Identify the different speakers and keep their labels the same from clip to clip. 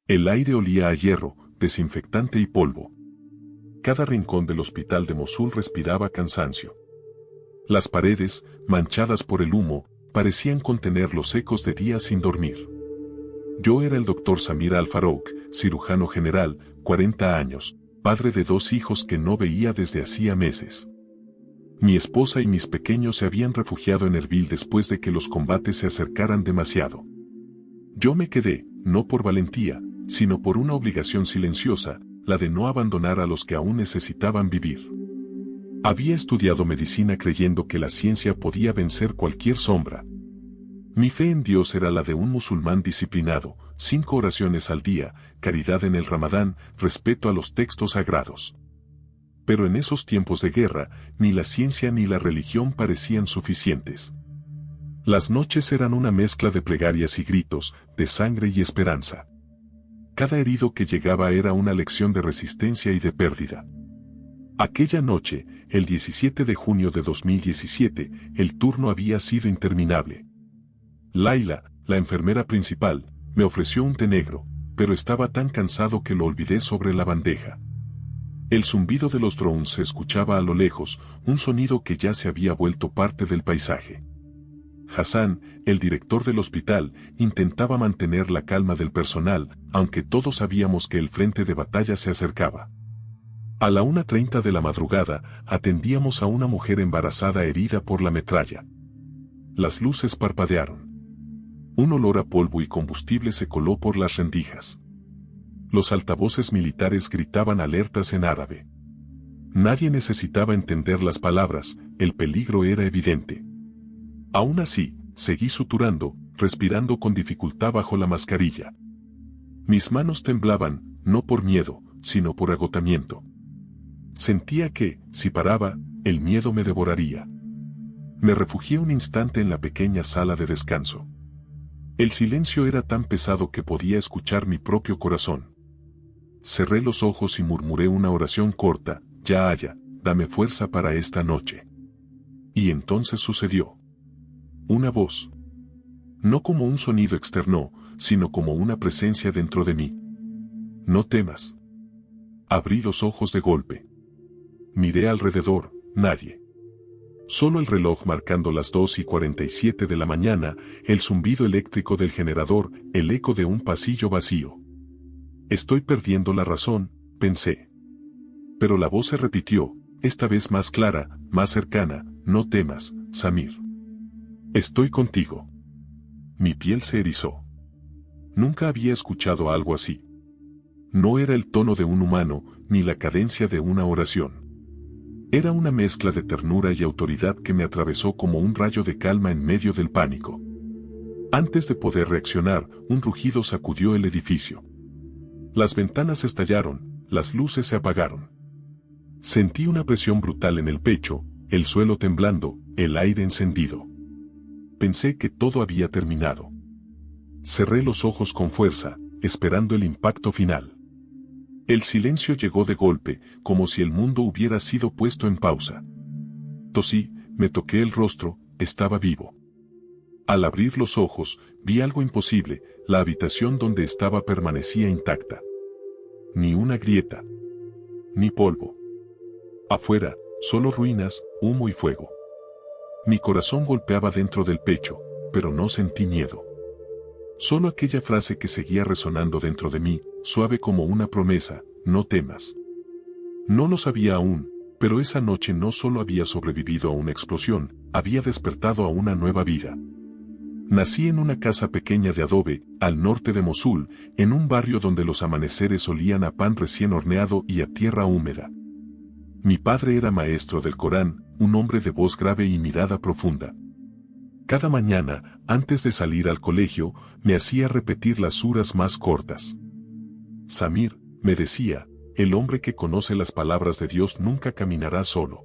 Speaker 1: El aire olía a hierro, desinfectante y polvo. Cada rincón del hospital de Mosul respiraba cansancio. Las paredes, manchadas por el humo, parecían contener los ecos de días sin dormir. Yo era el doctor Samir Al-Farouk, cirujano general, 40 años, padre de 2 hijos que no veía desde hacía meses. Mi esposa y mis pequeños se habían refugiado en Erbil después de que los combates se acercaran demasiado. Yo me quedé, no por valentía, sino por una obligación silenciosa, la de no abandonar a los que aún necesitaban vivir. Había estudiado medicina creyendo que la ciencia podía vencer cualquier sombra. Mi fe en Dios era la de un musulmán disciplinado, 5 oraciones al día, caridad en el Ramadán, respeto a los textos sagrados. Pero en esos tiempos de guerra, ni la ciencia ni la religión parecían suficientes. Las noches eran una mezcla de plegarias y gritos, de sangre y esperanza. Cada herido que llegaba era una lección de resistencia y de pérdida. Aquella noche, el 17 de junio de 2017, el turno había sido interminable. Laila, la enfermera principal, me ofreció un té negro, pero estaba tan cansado que lo olvidé sobre la bandeja. El zumbido de los drones se escuchaba a lo lejos, un sonido que ya se había vuelto parte del paisaje. Hassan, el director del hospital, intentaba mantener la calma del personal, aunque todos sabíamos que el frente de batalla se acercaba. A la 1:30 de la madrugada, atendíamos a una mujer embarazada herida por la metralla. Las luces parpadearon. Un olor a polvo y combustible se coló por las rendijas. Los altavoces militares gritaban alertas en árabe. Nadie necesitaba entender las palabras, el peligro era evidente. Aún así, seguí suturando, respirando con dificultad bajo la mascarilla. Mis manos temblaban, no por miedo, sino por agotamiento. Sentía que, si paraba, el miedo me devoraría. Me refugié un instante en la pequeña sala de descanso. El silencio era tan pesado que podía escuchar mi propio corazón. Cerré los ojos y murmuré una oración corta, Ya Haya, dame fuerza para esta noche. Y entonces sucedió. Una voz. No como un sonido externo, sino como una presencia dentro de mí. No temas. Abrí los ojos de golpe. Miré alrededor, nadie. Solo el reloj marcando las 2:47 de la mañana, el zumbido eléctrico del generador, el eco de un pasillo vacío. Estoy perdiendo la razón, pensé. Pero la voz se repitió, esta vez más clara, más cercana, no temas, Samir. Estoy contigo. Mi piel se erizó. Nunca había escuchado algo así. No era el tono de un humano, ni la cadencia de una oración. Era una mezcla de ternura y autoridad que me atravesó como un rayo de calma en medio del pánico. Antes de poder reaccionar, un rugido sacudió el edificio. Las ventanas estallaron, las luces se apagaron. Sentí una presión brutal en el pecho, el suelo temblando, el aire encendido. Pensé que todo había terminado. Cerré los ojos con fuerza, esperando el impacto final. El silencio llegó de golpe, como si el mundo hubiera sido puesto en pausa. Tosí, me toqué el rostro, estaba vivo. Al abrir los ojos, vi algo imposible, la habitación donde estaba permanecía intacta. Ni una grieta. Ni polvo. Afuera, solo ruinas, humo y fuego. Mi corazón golpeaba dentro del pecho, pero no sentí miedo. Solo aquella frase que seguía resonando dentro de mí, suave como una promesa, no temas. No lo sabía aún, pero esa noche no solo había sobrevivido a una explosión, había despertado a una nueva vida. Nací en una casa pequeña de adobe, al norte de Mosul, en un barrio donde los amaneceres olían a pan recién horneado y a tierra húmeda. Mi padre era maestro del Corán, un hombre de voz grave y mirada profunda. Cada mañana, antes de salir al colegio, me hacía repetir las suras más cortas. Samir, me decía, el hombre que conoce las palabras de Dios nunca caminará solo.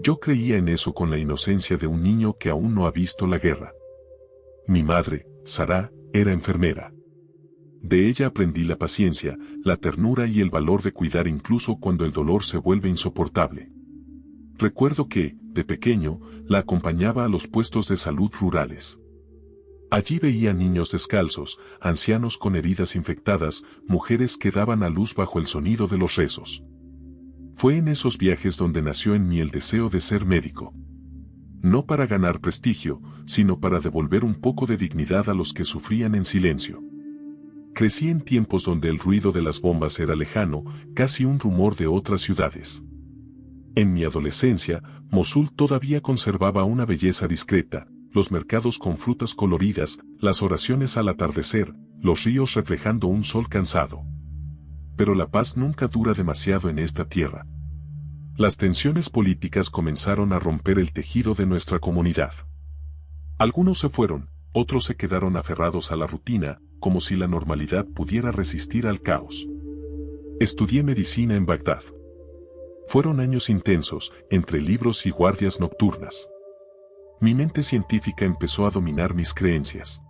Speaker 1: Yo creía en eso con la inocencia de un niño que aún no ha visto la guerra. Mi madre, Sara, era enfermera. De ella aprendí la paciencia, la ternura y el valor de cuidar incluso cuando el dolor se vuelve insoportable. Recuerdo que, de pequeño, la acompañaba a los puestos de salud rurales. Allí veía niños descalzos, ancianos con heridas infectadas, mujeres que daban a luz bajo el sonido de los rezos. Fue en esos viajes donde nació en mí el deseo de ser médico. No para ganar prestigio, sino para devolver un poco de dignidad a los que sufrían en silencio. Crecí en tiempos donde el ruido de las bombas era lejano, casi un rumor de otras ciudades. En mi adolescencia, Mosul todavía conservaba una belleza discreta, los mercados con frutas coloridas, las oraciones al atardecer, los ríos reflejando un sol cansado. Pero la paz nunca dura demasiado en esta tierra. Las tensiones políticas comenzaron a romper el tejido de nuestra comunidad. Algunos se fueron, otros se quedaron aferrados a la rutina, como si la normalidad pudiera resistir al caos. Estudié medicina en Bagdad. Fueron años intensos, entre libros y guardias nocturnas. Mi mente científica empezó a dominar mis creencias.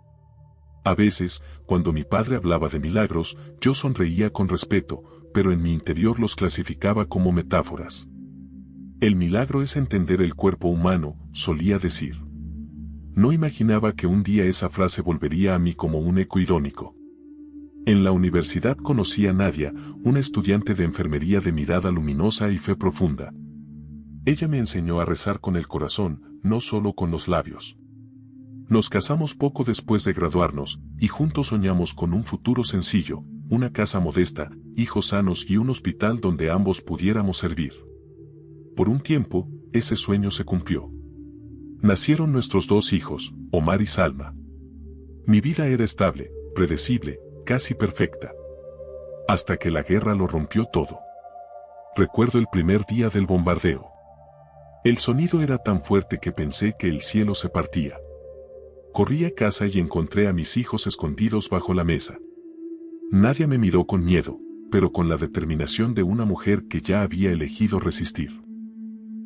Speaker 1: A veces, cuando mi padre hablaba de milagros, yo sonreía con respeto, pero en mi interior los clasificaba como metáforas. El milagro es entender el cuerpo humano, solía decir. No imaginaba que un día esa frase volvería a mí como un eco irónico. En la universidad conocí a Nadia, una estudiante de enfermería de mirada luminosa y fe profunda. Ella me enseñó a rezar con el corazón, no solo con los labios. Nos casamos poco después de graduarnos, y juntos soñamos con un futuro sencillo, una casa modesta, hijos sanos y un hospital donde ambos pudiéramos servir. Por un tiempo, ese sueño se cumplió. Nacieron nuestros 2 hijos, Omar y Salma. Mi vida era estable, predecible, casi perfecta. Hasta que la guerra lo rompió todo. Recuerdo el primer día del bombardeo. El sonido era tan fuerte que pensé que el cielo se partía. Corrí a casa y encontré a mis hijos escondidos bajo la mesa. Nadie me miró con miedo, pero con la determinación de una mujer que ya había elegido resistir.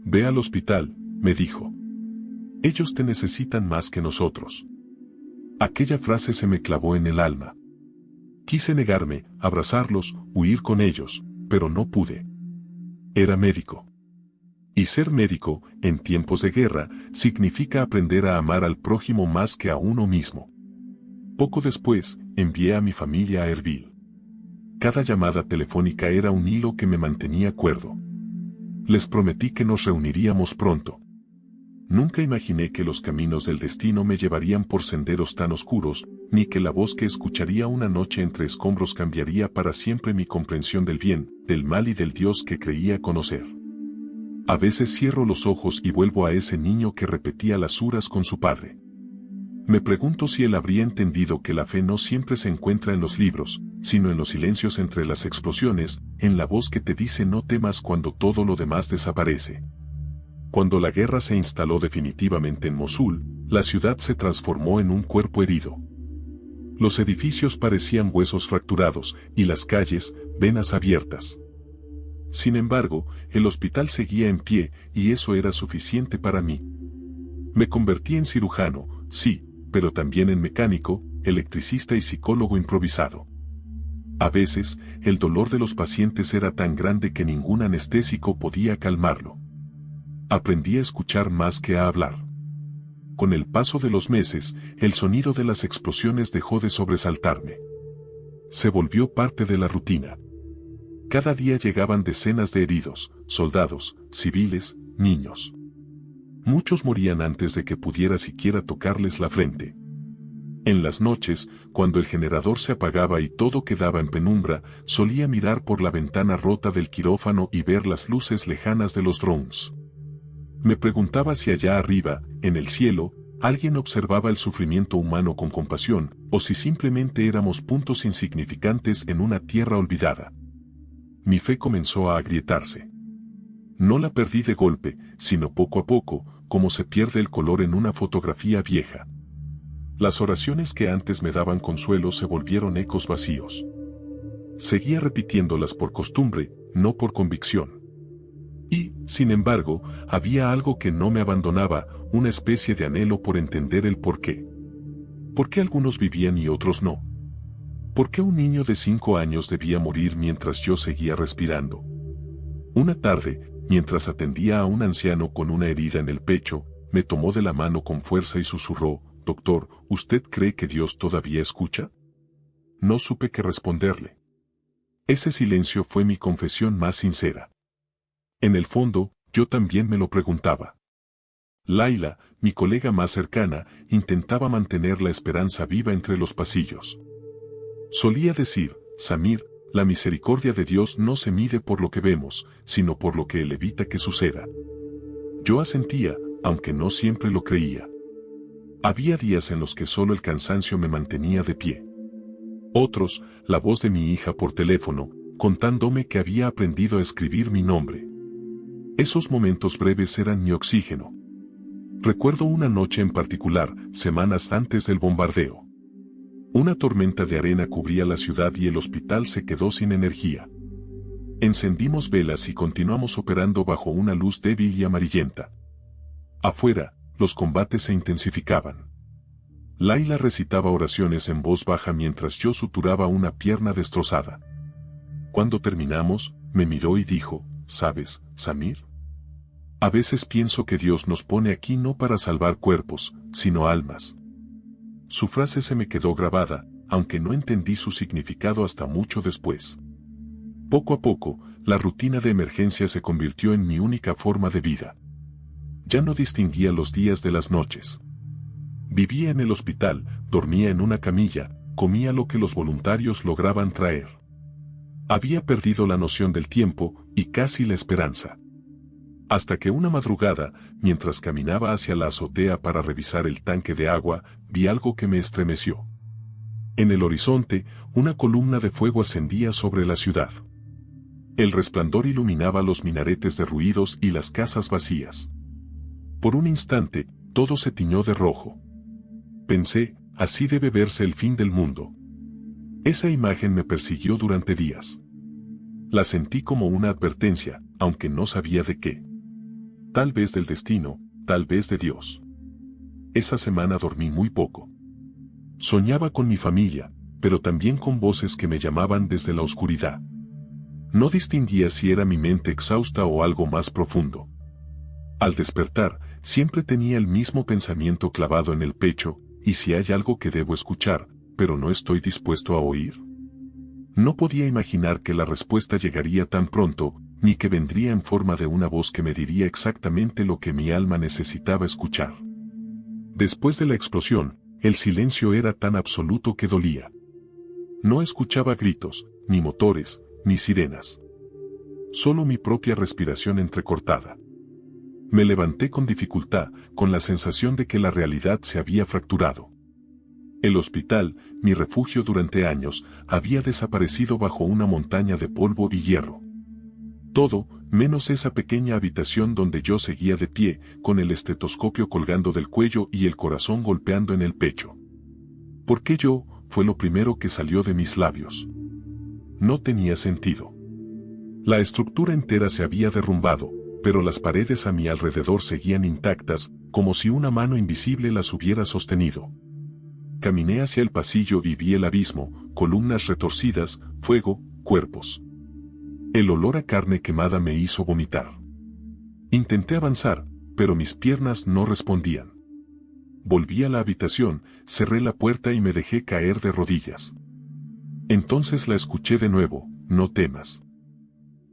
Speaker 1: Ve al hospital, me dijo. Ellos te necesitan más que nosotros. Aquella frase se me clavó en el alma. Quise negarme, abrazarlos, huir con ellos, pero no pude. Era médico. Y ser médico, en tiempos de guerra, significa aprender a amar al prójimo más que a uno mismo. Poco después, envié a mi familia a Erbil. Cada llamada telefónica era un hilo que me mantenía cuerdo. Les prometí que nos reuniríamos pronto. Nunca imaginé que los caminos del destino me llevarían por senderos tan oscuros, ni que la voz que escucharía una noche entre escombros cambiaría para siempre mi comprensión del bien, del mal y del Dios que creía conocer. A veces cierro los ojos y vuelvo a ese niño que repetía las suras con su padre. Me pregunto si él habría entendido que la fe no siempre se encuentra en los libros, sino en los silencios entre las explosiones, en la voz que te dice no temas cuando todo lo demás desaparece. Cuando la guerra se instaló definitivamente en Mosul, la ciudad se transformó en un cuerpo herido. Los edificios parecían huesos fracturados, y las calles, venas abiertas. Sin embargo, el hospital seguía en pie, y eso era suficiente para mí. Me convertí en cirujano, sí, pero también en mecánico, electricista y psicólogo improvisado. A veces, el dolor de los pacientes era tan grande que ningún anestésico podía calmarlo. Aprendí a escuchar más que a hablar. Con el paso de los meses, el sonido de las explosiones dejó de sobresaltarme. Se volvió parte de la rutina. Cada día llegaban decenas de heridos, soldados, civiles, niños. Muchos morían antes de que pudiera siquiera tocarles la frente. En las noches, cuando el generador se apagaba y todo quedaba en penumbra, solía mirar por la ventana rota del quirófano y ver las luces lejanas de los drones. Me preguntaba si allá arriba, en el cielo, alguien observaba el sufrimiento humano con compasión, o si simplemente éramos puntos insignificantes en una tierra olvidada. Mi fe comenzó a agrietarse. No la perdí de golpe, sino poco a poco, como se pierde el color en una fotografía vieja. Las oraciones que antes me daban consuelo se volvieron ecos vacíos. Seguía repitiéndolas por costumbre, no por convicción. Y, sin embargo, había algo que no me abandonaba, una especie de anhelo por entender el porqué. ¿Por qué algunos vivían y otros no? ¿Por qué un niño de 5 años debía morir mientras yo seguía respirando? Una tarde, mientras atendía a un anciano con una herida en el pecho, me tomó de la mano con fuerza y susurró, Doctor, ¿usted cree que Dios todavía escucha? No supe qué responderle. Ese silencio fue mi confesión más sincera. En el fondo, yo también me lo preguntaba. Laila, mi colega más cercana, intentaba mantener la esperanza viva entre los pasillos. Solía decir, Samir, la misericordia de Dios no se mide por lo que vemos, sino por lo que Él evita que suceda. Yo asentía, aunque no siempre lo creía. Había días en los que solo el cansancio me mantenía de pie. Otros, la voz de mi hija por teléfono, contándome que había aprendido a escribir mi nombre. Esos momentos breves eran mi oxígeno. Recuerdo una noche en particular, semanas antes del bombardeo. Una tormenta de arena cubría la ciudad y el hospital se quedó sin energía. Encendimos velas y continuamos operando bajo una luz débil y amarillenta. Afuera, los combates se intensificaban. Laila recitaba oraciones en voz baja mientras yo suturaba una pierna destrozada. Cuando terminamos, me miró y dijo, ¿sabes, Samir? A veces pienso que Dios nos pone aquí no para salvar cuerpos, sino almas. Su frase se me quedó grabada, aunque no entendí su significado hasta mucho después. Poco a poco, la rutina de emergencia se convirtió en mi única forma de vida. Ya no distinguía los días de las noches. Vivía en el hospital, dormía en una camilla, comía lo que los voluntarios lograban traer. Había perdido la noción del tiempo y casi la esperanza. Hasta que una madrugada, mientras caminaba hacia la azotea para revisar el tanque de agua, vi algo que me estremeció. En el horizonte, una columna de fuego ascendía sobre la ciudad. El resplandor iluminaba los minaretes derruidos y las casas vacías. Por un instante, todo se tiñó de rojo. Pensé, así debe verse el fin del mundo. Esa imagen me persiguió durante días. La sentí como una advertencia, aunque no sabía de qué. Tal vez del destino, tal vez de Dios. Esa semana dormí muy poco. Soñaba con mi familia, pero también con voces que me llamaban desde la oscuridad. No distinguía si era mi mente exhausta o algo más profundo. Al despertar, siempre tenía el mismo pensamiento clavado en el pecho, ¿y si hay algo que debo escuchar, pero no estoy dispuesto a oír? No podía imaginar que la respuesta llegaría tan pronto, ni que vendría en forma de una voz que me diría exactamente lo que mi alma necesitaba escuchar. Después de la explosión, el silencio era tan absoluto que dolía. No escuchaba gritos, ni motores, ni sirenas. Solo mi propia respiración entrecortada. Me levanté con dificultad, con la sensación de que la realidad se había fracturado. El hospital, mi refugio durante años, había desaparecido bajo una montaña de polvo y hierro. Todo, menos esa pequeña habitación donde yo seguía de pie, con el estetoscopio colgando del cuello y el corazón golpeando en el pecho. ¿Por qué yo? Fue lo primero que salió de mis labios. No tenía sentido. La estructura entera se había derrumbado, pero las paredes a mi alrededor seguían intactas, como si una mano invisible las hubiera sostenido. Caminé hacia el pasillo y vi el abismo, columnas retorcidas, fuego, cuerpos. El olor a carne quemada me hizo vomitar. Intenté avanzar, pero mis piernas no respondían. Volví a la habitación, cerré la puerta y me dejé caer de rodillas. Entonces la escuché de nuevo, no temas.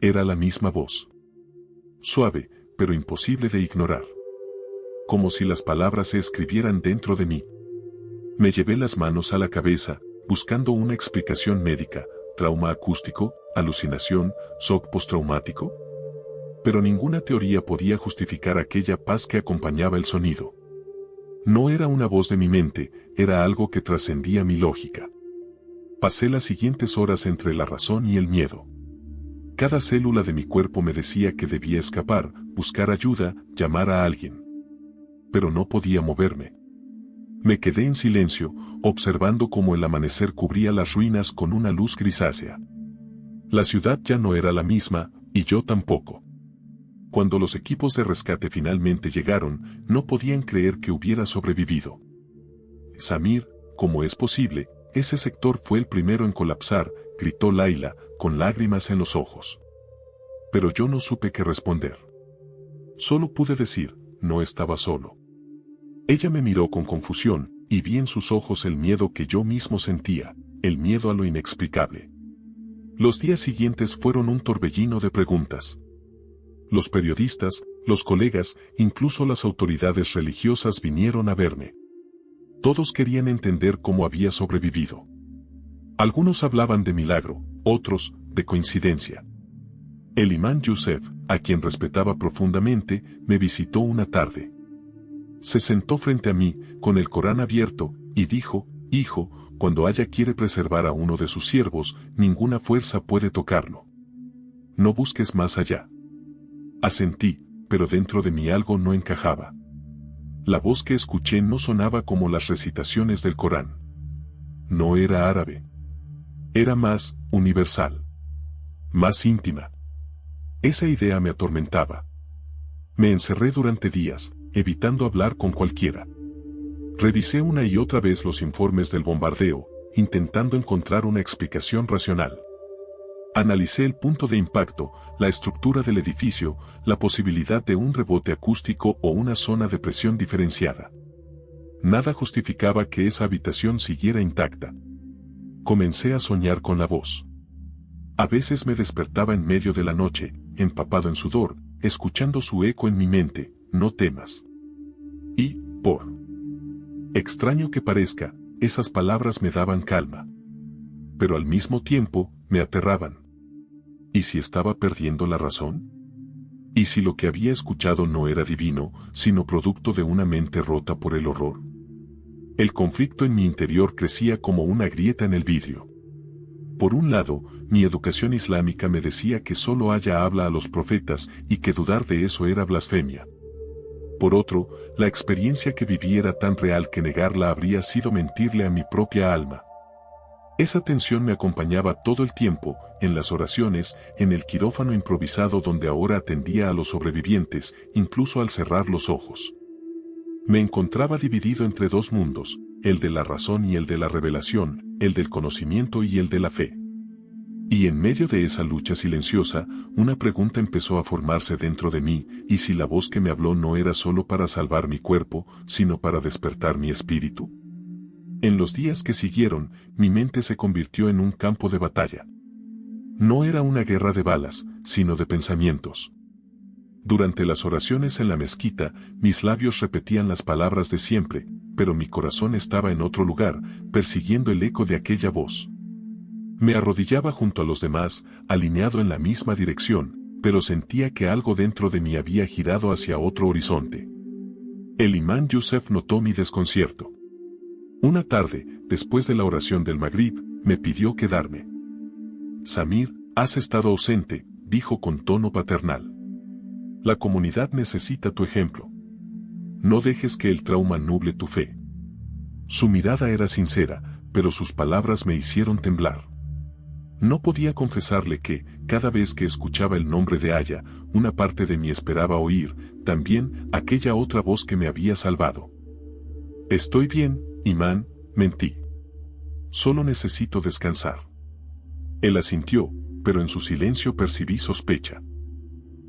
Speaker 1: Era la misma voz. Suave, pero imposible de ignorar. Como si las palabras se escribieran dentro de mí. Me llevé las manos a la cabeza, buscando una explicación médica, trauma acústico, alucinación, shock postraumático. Pero ninguna teoría podía justificar aquella paz que acompañaba el sonido. No era una voz de mi mente, era algo que trascendía mi lógica. Pasé las siguientes horas entre la razón y el miedo. Cada célula de mi cuerpo me decía que debía escapar, buscar ayuda, llamar a alguien. Pero no podía moverme. Me quedé en silencio, observando cómo el amanecer cubría las ruinas con una luz grisácea. La ciudad ya no era la misma, y yo tampoco. Cuando los equipos de rescate finalmente llegaron, no podían creer que hubiera sobrevivido. Samir, ¿cómo es posible? Ese sector fue el primero en colapsar, gritó Laila, con lágrimas en los ojos. Pero yo no supe qué responder. Solo pude decir, no estaba solo. Ella me miró con confusión, y vi en sus ojos el miedo que yo mismo sentía, el miedo a lo inexplicable. Los días siguientes fueron un torbellino de preguntas. Los periodistas, los colegas, incluso las autoridades religiosas vinieron a verme. Todos querían entender cómo había sobrevivido. Algunos hablaban de milagro, otros, de coincidencia. El imán Yusef, a quien respetaba profundamente, me visitó una tarde. Se sentó frente a mí, con el Corán abierto, y dijo: «Hijo, cuando Allah quiere preservar a uno de sus siervos, ninguna fuerza puede tocarlo. No busques más allá». Asentí, pero dentro de mí algo no encajaba. La voz que escuché no sonaba como las recitaciones del Corán. No era árabe. Era más universal. Más íntima. Esa idea me atormentaba. Me encerré durante días, evitando hablar con cualquiera. Revisé una y otra vez los informes del bombardeo, intentando encontrar una explicación racional. Analicé el punto de impacto, la estructura del edificio, la posibilidad de un rebote acústico o una zona de presión diferenciada. Nada justificaba que esa habitación siguiera intacta. Comencé a soñar con la voz. A veces me despertaba en medio de la noche, empapado en sudor, escuchando su eco en mi mente: «No temas». Y, por extraño que parezca, esas palabras me daban calma. Pero al mismo tiempo, me aterraban. ¿Y si estaba perdiendo la razón? ¿Y si lo que había escuchado no era divino, sino producto de una mente rota por el horror? El conflicto en mi interior crecía como una grieta en el vidrio. Por un lado, mi educación islámica me decía que solo Allah habla a los profetas y que dudar de eso era blasfemia. Por otro, la experiencia que viví era tan real que negarla habría sido mentirle a mi propia alma. Esa tensión me acompañaba todo el tiempo, en las oraciones, en el quirófano improvisado donde ahora atendía a los sobrevivientes, incluso al cerrar los ojos. Me encontraba dividido entre dos mundos, el de la razón y el de la revelación, el del conocimiento y el de la fe. Y en medio de esa lucha silenciosa, una pregunta empezó a formarse dentro de mí: ¿y si la voz que me habló no era solo para salvar mi cuerpo, sino para despertar mi espíritu? En los días que siguieron, mi mente se convirtió en un campo de batalla. No era una guerra de balas, sino de pensamientos. Durante las oraciones en la mezquita, mis labios repetían las palabras de siempre, pero mi corazón estaba en otro lugar, persiguiendo el eco de aquella voz. Me arrodillaba junto a los demás, alineado en la misma dirección, pero sentía que algo dentro de mí había girado hacia otro horizonte. El imán Yusef notó mi desconcierto. Una tarde, después de la oración del Magrib, me pidió quedarme. «Samir, has estado ausente», dijo con tono paternal. «La comunidad necesita tu ejemplo. No dejes que el trauma nuble tu fe». Su mirada era sincera, pero sus palabras me hicieron temblar. No podía confesarle que, cada vez que escuchaba el nombre de Allah, una parte de mí esperaba oír, también, aquella otra voz que me había salvado. «Estoy bien, imán», mentí. «Solo necesito descansar». Él asintió, pero en su silencio percibí sospecha.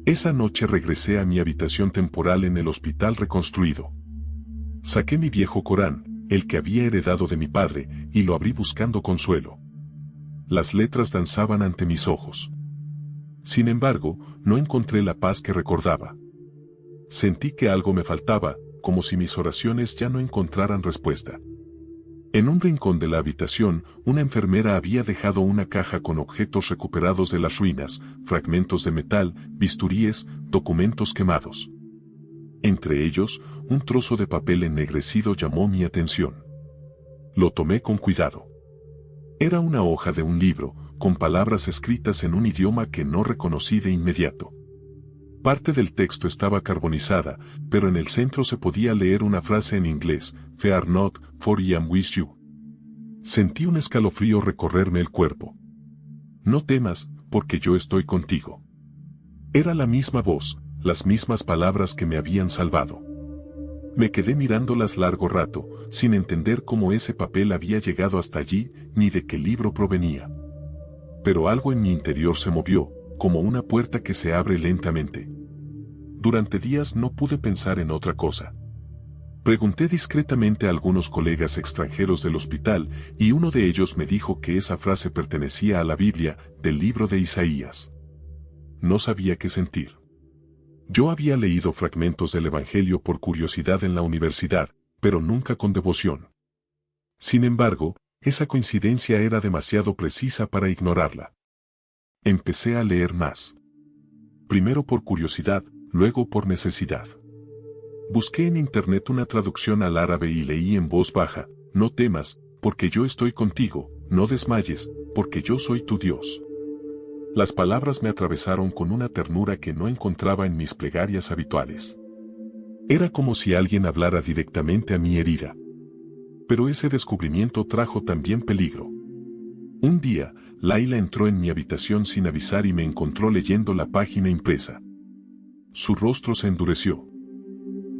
Speaker 1: Esa noche regresé a mi habitación temporal en el hospital reconstruido. Saqué mi viejo Corán, el que había heredado de mi padre, y lo abrí buscando consuelo. Las letras danzaban ante mis ojos. Sin embargo, no encontré la paz que recordaba. Sentí que algo me faltaba, como si mis oraciones ya no encontraran respuesta. En un rincón de la habitación, una enfermera había dejado una caja con objetos recuperados de las ruinas, fragmentos de metal, bisturíes, documentos quemados. Entre ellos, un trozo de papel ennegrecido llamó mi atención. Lo tomé con cuidado. Era una hoja de un libro, con palabras escritas en un idioma que no reconocí de inmediato. Parte del texto estaba carbonizada, pero en el centro se podía leer una frase en inglés: «Fear not, for I am with you». Sentí un escalofrío recorrerme el cuerpo. «No temas, porque yo estoy contigo». Era la misma voz, las mismas palabras que me habían salvado. Me quedé mirándolas largo rato, sin entender cómo ese papel había llegado hasta allí, ni de qué libro provenía. Pero algo en mi interior se movió, como una puerta que se abre lentamente. Durante días no pude pensar en otra cosa. Pregunté discretamente a algunos colegas extranjeros del hospital y uno de ellos me dijo que esa frase pertenecía a la Biblia, del libro de Isaías. No sabía qué sentir. Yo había leído fragmentos del Evangelio por curiosidad en la universidad, pero nunca con devoción. Sin embargo, esa coincidencia era demasiado precisa para ignorarla. Empecé a leer más. Primero por curiosidad, luego por necesidad. Busqué en internet una traducción al árabe y leí en voz baja: no temas, porque yo estoy contigo, no desmayes, porque yo soy tu Dios. Las palabras me atravesaron con una ternura que no encontraba en mis plegarias habituales. Era como si alguien hablara directamente a mi herida. Pero ese descubrimiento trajo también peligro. Un día, Laila entró en mi habitación sin avisar y me encontró leyendo la página impresa. Su rostro se endureció.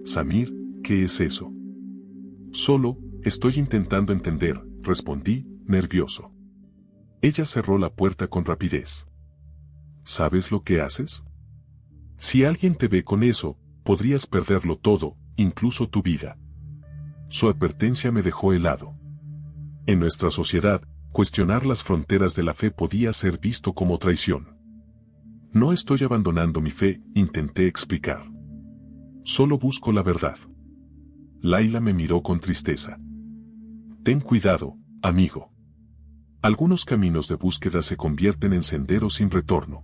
Speaker 1: Samir, ¿qué es eso? Solo, estoy intentando entender, respondí, nervioso. Ella cerró la puerta con rapidez. ¿Sabes lo que haces? Si alguien te ve con eso, podrías perderlo todo, incluso tu vida. Su advertencia me dejó helado. En nuestra sociedad, cuestionar las fronteras de la fe podía ser visto como traición. No estoy abandonando mi fe, intenté explicar. Solo busco la verdad. Laila me miró con tristeza. Ten cuidado, amigo. Algunos caminos de búsqueda se convierten en senderos sin retorno.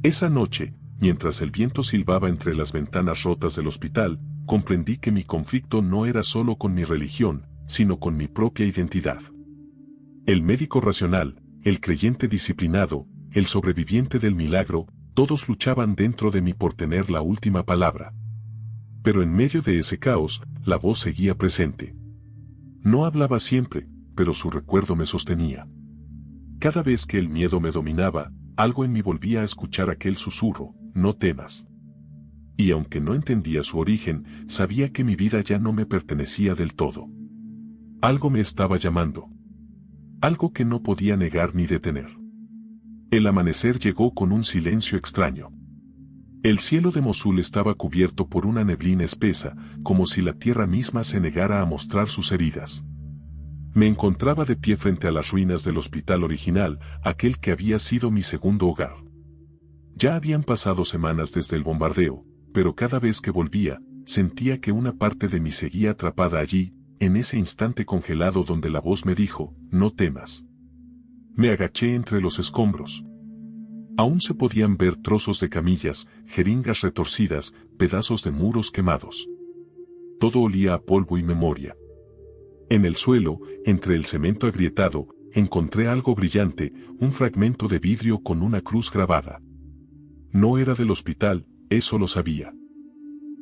Speaker 1: Esa noche, mientras el viento silbaba entre las ventanas rotas del hospital, comprendí que mi conflicto no era solo con mi religión, sino con mi propia identidad. El médico racional, el creyente disciplinado, el sobreviviente del milagro, todos luchaban dentro de mí por tener la última palabra. Pero en medio de ese caos, la voz seguía presente. No hablaba siempre, pero su recuerdo me sostenía. Cada vez que el miedo me dominaba, algo en mí volvía a escuchar aquel susurro: no temas. Y aunque no entendía su origen, sabía que mi vida ya no me pertenecía del todo. Algo me estaba llamando. Algo que no podía negar ni detener. El amanecer llegó con un silencio extraño. El cielo de Mosul estaba cubierto por una neblina espesa, como si la tierra misma se negara a mostrar sus heridas. Me encontraba de pie frente a las ruinas del hospital original, aquel que había sido mi segundo hogar. Ya habían pasado semanas desde el bombardeo, pero cada vez que volvía, sentía que una parte de mí seguía atrapada allí, en ese instante congelado donde la voz me dijo: no temas. Me agaché entre los escombros. Aún se podían ver trozos de camillas, jeringas retorcidas, pedazos de muros quemados. Todo olía a polvo y memoria. En el suelo, entre el cemento agrietado, encontré algo brillante, un fragmento de vidrio con una cruz grabada. No era del hospital, eso lo sabía.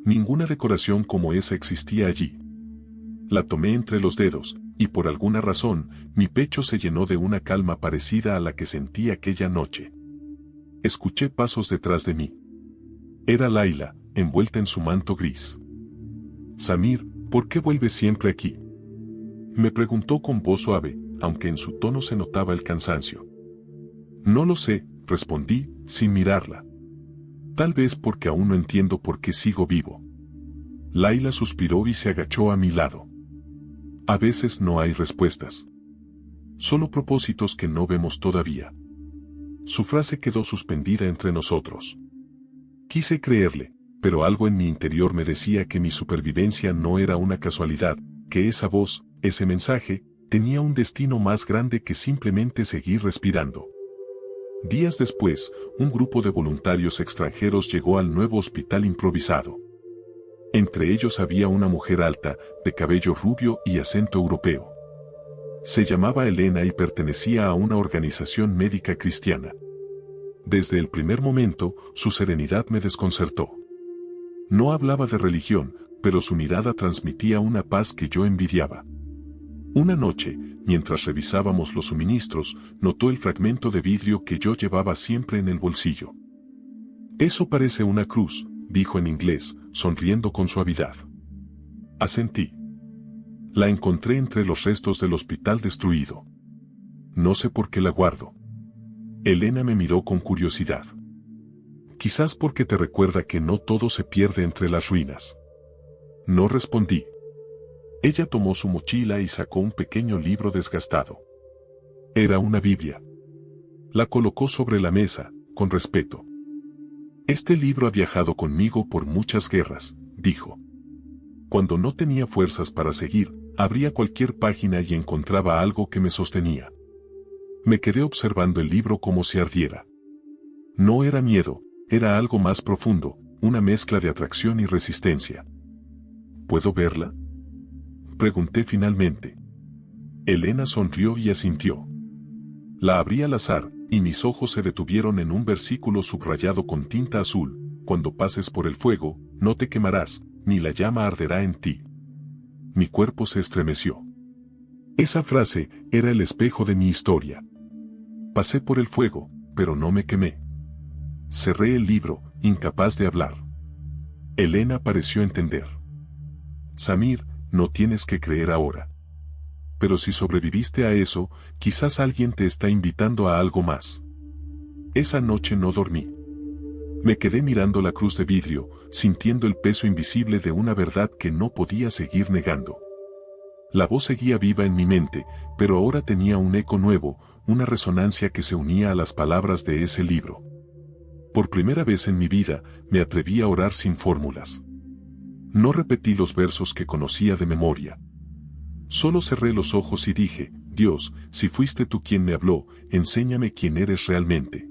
Speaker 1: Ninguna decoración como esa existía allí. La tomé entre los dedos, y por alguna razón, mi pecho se llenó de una calma parecida a la que sentí aquella noche. Escuché pasos detrás de mí. Era Laila, envuelta en su manto gris. Samir, ¿por qué vuelves siempre aquí?, me preguntó con voz suave, aunque en su tono se notaba el cansancio. No lo sé, respondí, sin mirarla. Tal vez porque aún no entiendo por qué sigo vivo. Laila suspiró y se agachó a mi lado. A veces no hay respuestas. Solo propósitos que no vemos todavía. Su frase quedó suspendida entre nosotros. Quise creerle, pero algo en mi interior me decía que mi supervivencia no era una casualidad, que esa voz, ese mensaje, tenía un destino más grande que simplemente seguir respirando. Días después, un grupo de voluntarios extranjeros llegó al nuevo hospital improvisado. Entre ellos había una mujer alta, de cabello rubio y acento europeo. Se llamaba Elena y pertenecía a una organización médica cristiana. Desde el primer momento, su serenidad me desconcertó. No hablaba de religión, pero su mirada transmitía una paz que yo envidiaba. Una noche, mientras revisábamos los suministros, notó el fragmento de vidrio que yo llevaba siempre en el bolsillo. Eso parece una cruz, dijo en inglés, sonriendo con suavidad. Asentí. La encontré entre los restos del hospital destruido. No sé por qué la guardo. Elena me miró con curiosidad. Quizás porque te recuerda que no todo se pierde entre las ruinas. No respondí. Ella tomó su mochila y sacó un pequeño libro desgastado. Era una Biblia. La colocó sobre la mesa, con respeto. Este libro ha viajado conmigo por muchas guerras, dijo. Cuando no tenía fuerzas para seguir, abría cualquier página y encontraba algo que me sostenía. Me quedé observando el libro como si ardiera. No era miedo, era algo más profundo, una mezcla de atracción y resistencia. ¿Puedo verla?, pregunté finalmente. Elena sonrió y asintió. La abrí al azar, y mis ojos se detuvieron en un versículo subrayado con tinta azul: cuando pases por el fuego, no te quemarás, ni la llama arderá en ti. Mi cuerpo se estremeció. Esa frase era el espejo de mi historia. Pasé por el fuego, pero no me quemé. Cerré el libro, incapaz de hablar. Elena pareció entender. Samir, no tienes que creer ahora. Pero si sobreviviste a eso, quizás alguien te está invitando a algo más. Esa noche no dormí. Me quedé mirando la cruz de vidrio, sintiendo el peso invisible de una verdad que no podía seguir negando. La voz seguía viva en mi mente, pero ahora tenía un eco nuevo, una resonancia que se unía a las palabras de ese libro. Por primera vez en mi vida, me atreví a orar sin fórmulas. No repetí los versos que conocía de memoria. Solo cerré los ojos y dije: Dios, si fuiste tú quien me habló, enséñame quién eres realmente.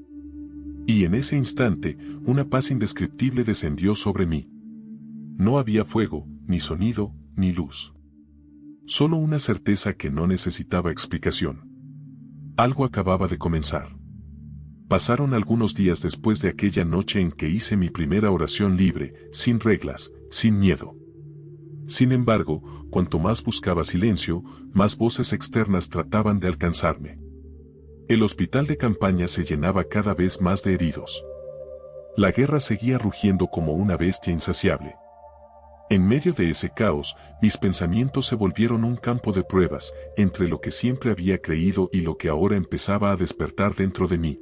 Speaker 1: Y en ese instante, una paz indescriptible descendió sobre mí. No había fuego, ni sonido, ni luz. Solo una certeza que no necesitaba explicación. Algo acababa de comenzar. Pasaron algunos días después de aquella noche en que hice mi primera oración libre, sin reglas, sin miedo. Sin embargo, cuanto más buscaba silencio, más voces externas trataban de alcanzarme. El hospital de campaña se llenaba cada vez más de heridos. La guerra seguía rugiendo como una bestia insaciable. En medio de ese caos, mis pensamientos se volvieron un campo de pruebas, entre lo que siempre había creído y lo que ahora empezaba a despertar dentro de mí.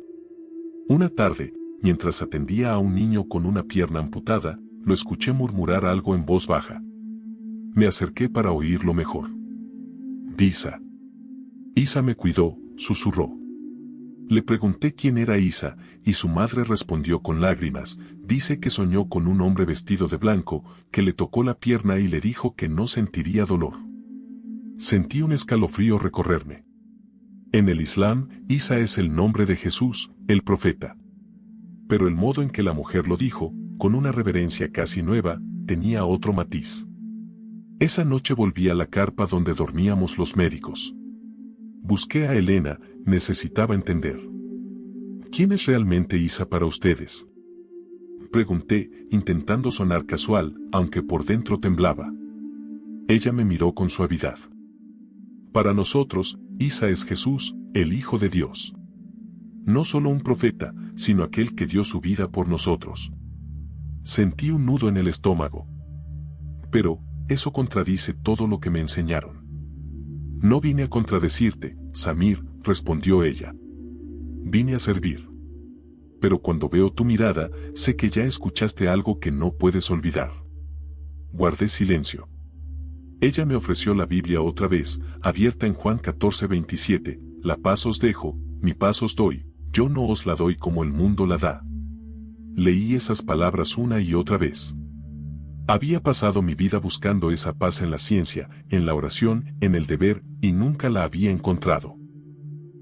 Speaker 1: Una tarde, mientras atendía a un niño con una pierna amputada, lo escuché murmurar algo en voz baja. Me acerqué para oírlo mejor. Isa. Isa me cuidó, susurró. Le pregunté quién era Isa, y su madre respondió con lágrimas: dice que soñó con un hombre vestido de blanco, que le tocó la pierna y le dijo que no sentiría dolor. Sentí un escalofrío recorrerme. En el Islam, Isa es el nombre de Jesús, el profeta. Pero el modo en que la mujer lo dijo, con una reverencia casi nueva, tenía otro matiz. Esa noche volví a la carpa donde dormíamos los médicos. Busqué a Elena, necesitaba entender. ¿Quién es realmente Isa para ustedes?, pregunté, intentando sonar casual, aunque por dentro temblaba. Ella me miró con suavidad. Para nosotros, Isa es Jesús, el Hijo de Dios. No solo un profeta, sino aquel que dio su vida por nosotros. Sentí un nudo en el estómago. Pero, eso contradice todo lo que me enseñaron. No vine a contradecirte, Samir, respondió ella. Vine a servir. Pero cuando veo tu mirada, sé que ya escuchaste algo que no puedes olvidar. Guardé silencio. Ella me ofreció la Biblia otra vez, abierta en Juan 14:27, la paz os dejo, mi paz os doy, yo no os la doy como el mundo la da. Leí esas palabras una y otra vez. Había pasado mi vida buscando esa paz en la ciencia, en la oración, en el deber, y nunca la había encontrado.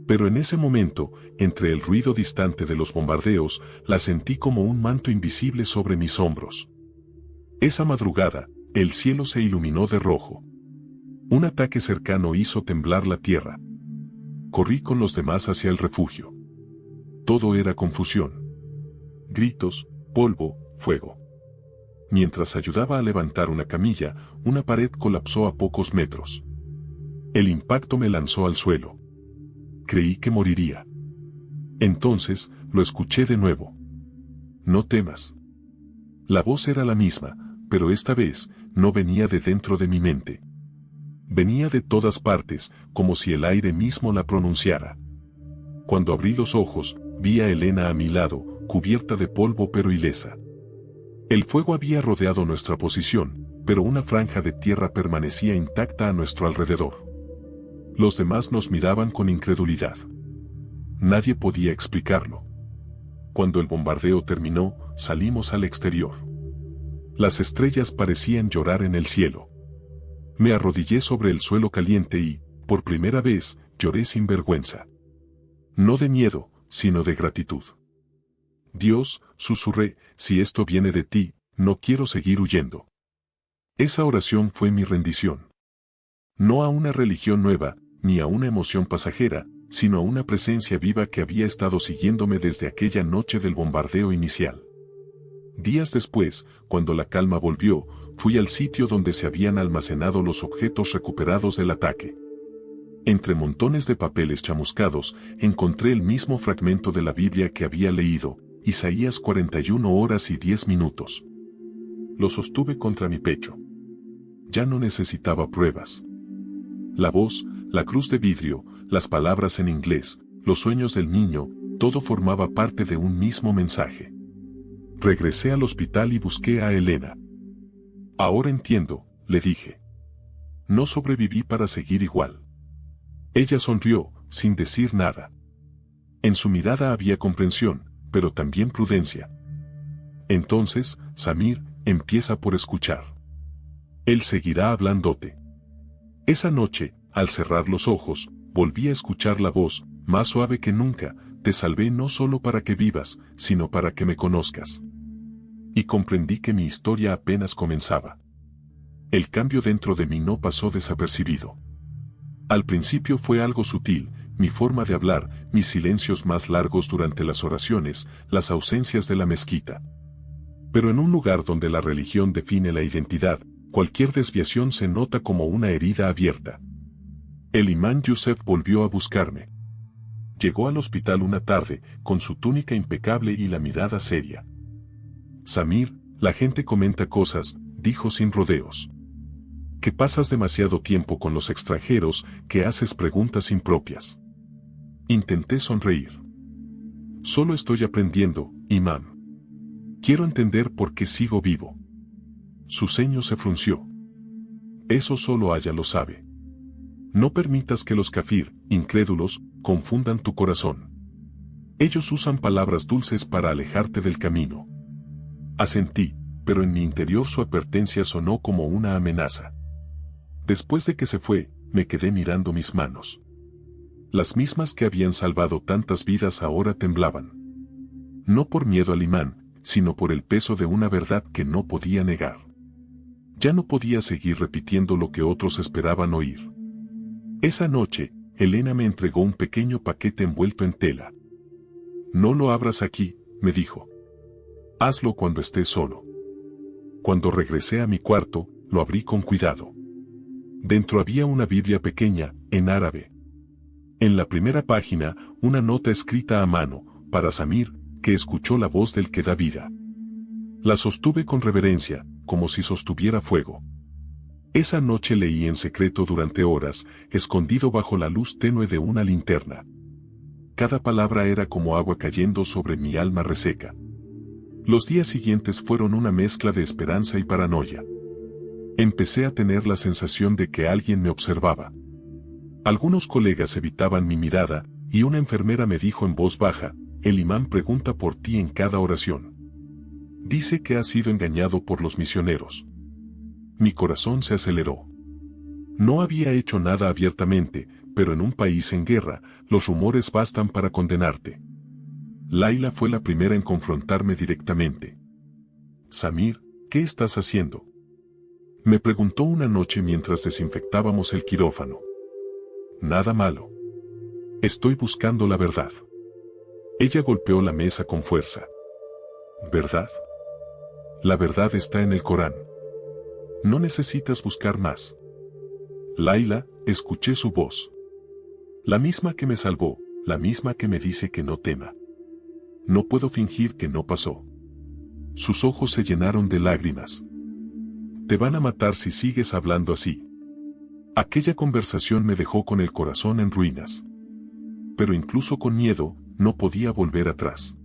Speaker 1: Pero en ese momento, entre el ruido distante de los bombardeos, la sentí como un manto invisible sobre mis hombros. Esa madrugada, el cielo se iluminó de rojo. Un ataque cercano hizo temblar la tierra. Corrí con los demás hacia el refugio. Todo era confusión. Gritos, polvo, fuego. Mientras ayudaba a levantar una camilla, una pared colapsó a pocos metros. El impacto me lanzó al suelo. Creí que moriría. Entonces, lo escuché de nuevo. No temas. La voz era la misma, pero esta vez, no venía de dentro de mi mente. Venía de todas partes, como si el aire mismo la pronunciara. Cuando abrí los ojos, vi a Elena a mi lado, cubierta de polvo pero ilesa. El fuego había rodeado nuestra posición, pero una franja de tierra permanecía intacta a nuestro alrededor. Los demás nos miraban con incredulidad. Nadie podía explicarlo. Cuando el bombardeo terminó, salimos al exterior. Las estrellas parecían llorar en el cielo. Me arrodillé sobre el suelo caliente y, por primera vez, lloré sin vergüenza. No de miedo, sino de gratitud. Dios, susurré, si esto viene de ti, no quiero seguir huyendo. Esa oración fue mi rendición. No a una religión nueva, ni a una emoción pasajera, sino a una presencia viva que había estado siguiéndome desde aquella noche del bombardeo inicial. Días después, cuando la calma volvió, fui al sitio donde se habían almacenado los objetos recuperados del ataque. Entre montones de papeles chamuscados, encontré el mismo fragmento de la Biblia que había leído, Isaías 41 horas y 10 minutos. Lo sostuve contra mi pecho. Ya no necesitaba pruebas. La voz, la cruz de vidrio, las palabras en inglés, los sueños del niño, todo formaba parte de un mismo mensaje. Regresé al hospital y busqué a Elena. Ahora entiendo, le dije. No sobreviví para seguir igual. Ella sonrió, sin decir nada. En su mirada había comprensión, pero también prudencia. Entonces, Samir, empieza por escuchar. Él seguirá hablándote. Esa noche, al cerrar los ojos, volví a escuchar la voz, más suave que nunca, te salvé no solo para que vivas, sino para que me conozcas. Y comprendí que mi historia apenas comenzaba. El cambio dentro de mí no pasó desapercibido. Al principio fue algo sutil, mi forma de hablar, mis silencios más largos durante las oraciones, las ausencias de la mezquita. Pero en un lugar donde la religión define la identidad, cualquier desviación se nota como una herida abierta. El imán Yusef volvió a buscarme. Llegó al hospital una tarde, con su túnica impecable y la mirada seria. Samir, la gente comenta cosas, dijo sin rodeos. Que pasas demasiado tiempo con los extranjeros, que haces preguntas impropias. Intenté sonreír. Solo estoy aprendiendo, imán. Quiero entender por qué sigo vivo. Su ceño se frunció. Eso solo Allah lo sabe. No permitas que los kafir, incrédulos, confundan tu corazón. Ellos usan palabras dulces para alejarte del camino. Asentí, pero en mi interior su advertencia sonó como una amenaza. Después de que se fue, me quedé mirando mis manos. Las mismas que habían salvado tantas vidas ahora temblaban. No por miedo al imán, sino por el peso de una verdad que no podía negar. Ya no podía seguir repitiendo lo que otros esperaban oír. Esa noche, Elena me entregó un pequeño paquete envuelto en tela. No lo abras aquí, me dijo. Hazlo cuando estés solo. Cuando regresé a mi cuarto, lo abrí con cuidado. Dentro había una Biblia pequeña, en árabe. En la primera página, una nota escrita a mano, para Samir, que escuchó la voz del que da vida. La sostuve con reverencia, como si sostuviera fuego. Esa noche leí en secreto durante horas, escondido bajo la luz tenue de una linterna. Cada palabra era como agua cayendo sobre mi alma reseca. Los días siguientes fueron una mezcla de esperanza y paranoia. Empecé a tener la sensación de que alguien me observaba. Algunos colegas evitaban mi mirada, y una enfermera me dijo en voz baja, el imán pregunta por ti en cada oración. Dice que has sido engañado por los misioneros. Mi corazón se aceleró. No había hecho nada abiertamente, pero en un país en guerra, los rumores bastan para condenarte. Laila fue la primera en confrontarme directamente. Samir, ¿qué estás haciendo? Me preguntó una noche mientras desinfectábamos el quirófano. Nada malo. Estoy buscando la verdad. Ella golpeó la mesa con fuerza. ¿Verdad? La verdad está en el Corán. No necesitas buscar más. Laila, escuché su voz. La misma que me salvó, la misma que me dice que no tema. No puedo fingir que no pasó. Sus ojos se llenaron de lágrimas. Te van a matar si sigues hablando así. Aquella conversación me dejó con el corazón en ruinas. Pero incluso con miedo, no podía volver atrás.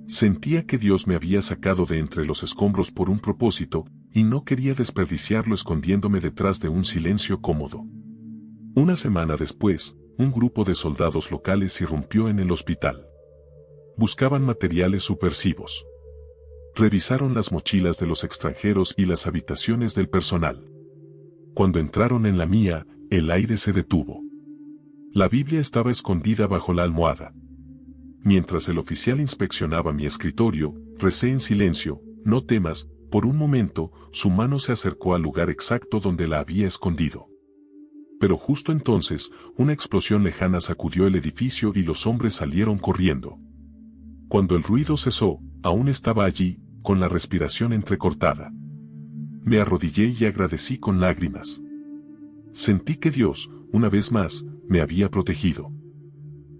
Speaker 1: Sentía que Dios me había sacado de entre los escombros por un propósito, y no quería desperdiciarlo escondiéndome detrás de un silencio cómodo. Una semana después, un grupo de soldados locales irrumpió en el hospital. Buscaban materiales subversivos. Revisaron las mochilas de los extranjeros y las habitaciones del personal. Cuando entraron en la mía, el aire se detuvo. La Biblia estaba escondida bajo la almohada. Mientras el oficial inspeccionaba mi escritorio, recé en silencio: no temas. Por un momento, su mano se acercó al lugar exacto donde la había escondido. Pero justo entonces, una explosión lejana sacudió el edificio y los hombres salieron corriendo. Cuando el ruido cesó, aún estaba allí, con la respiración entrecortada. Me arrodillé y agradecí con lágrimas. Sentí que Dios, una vez más, me había protegido.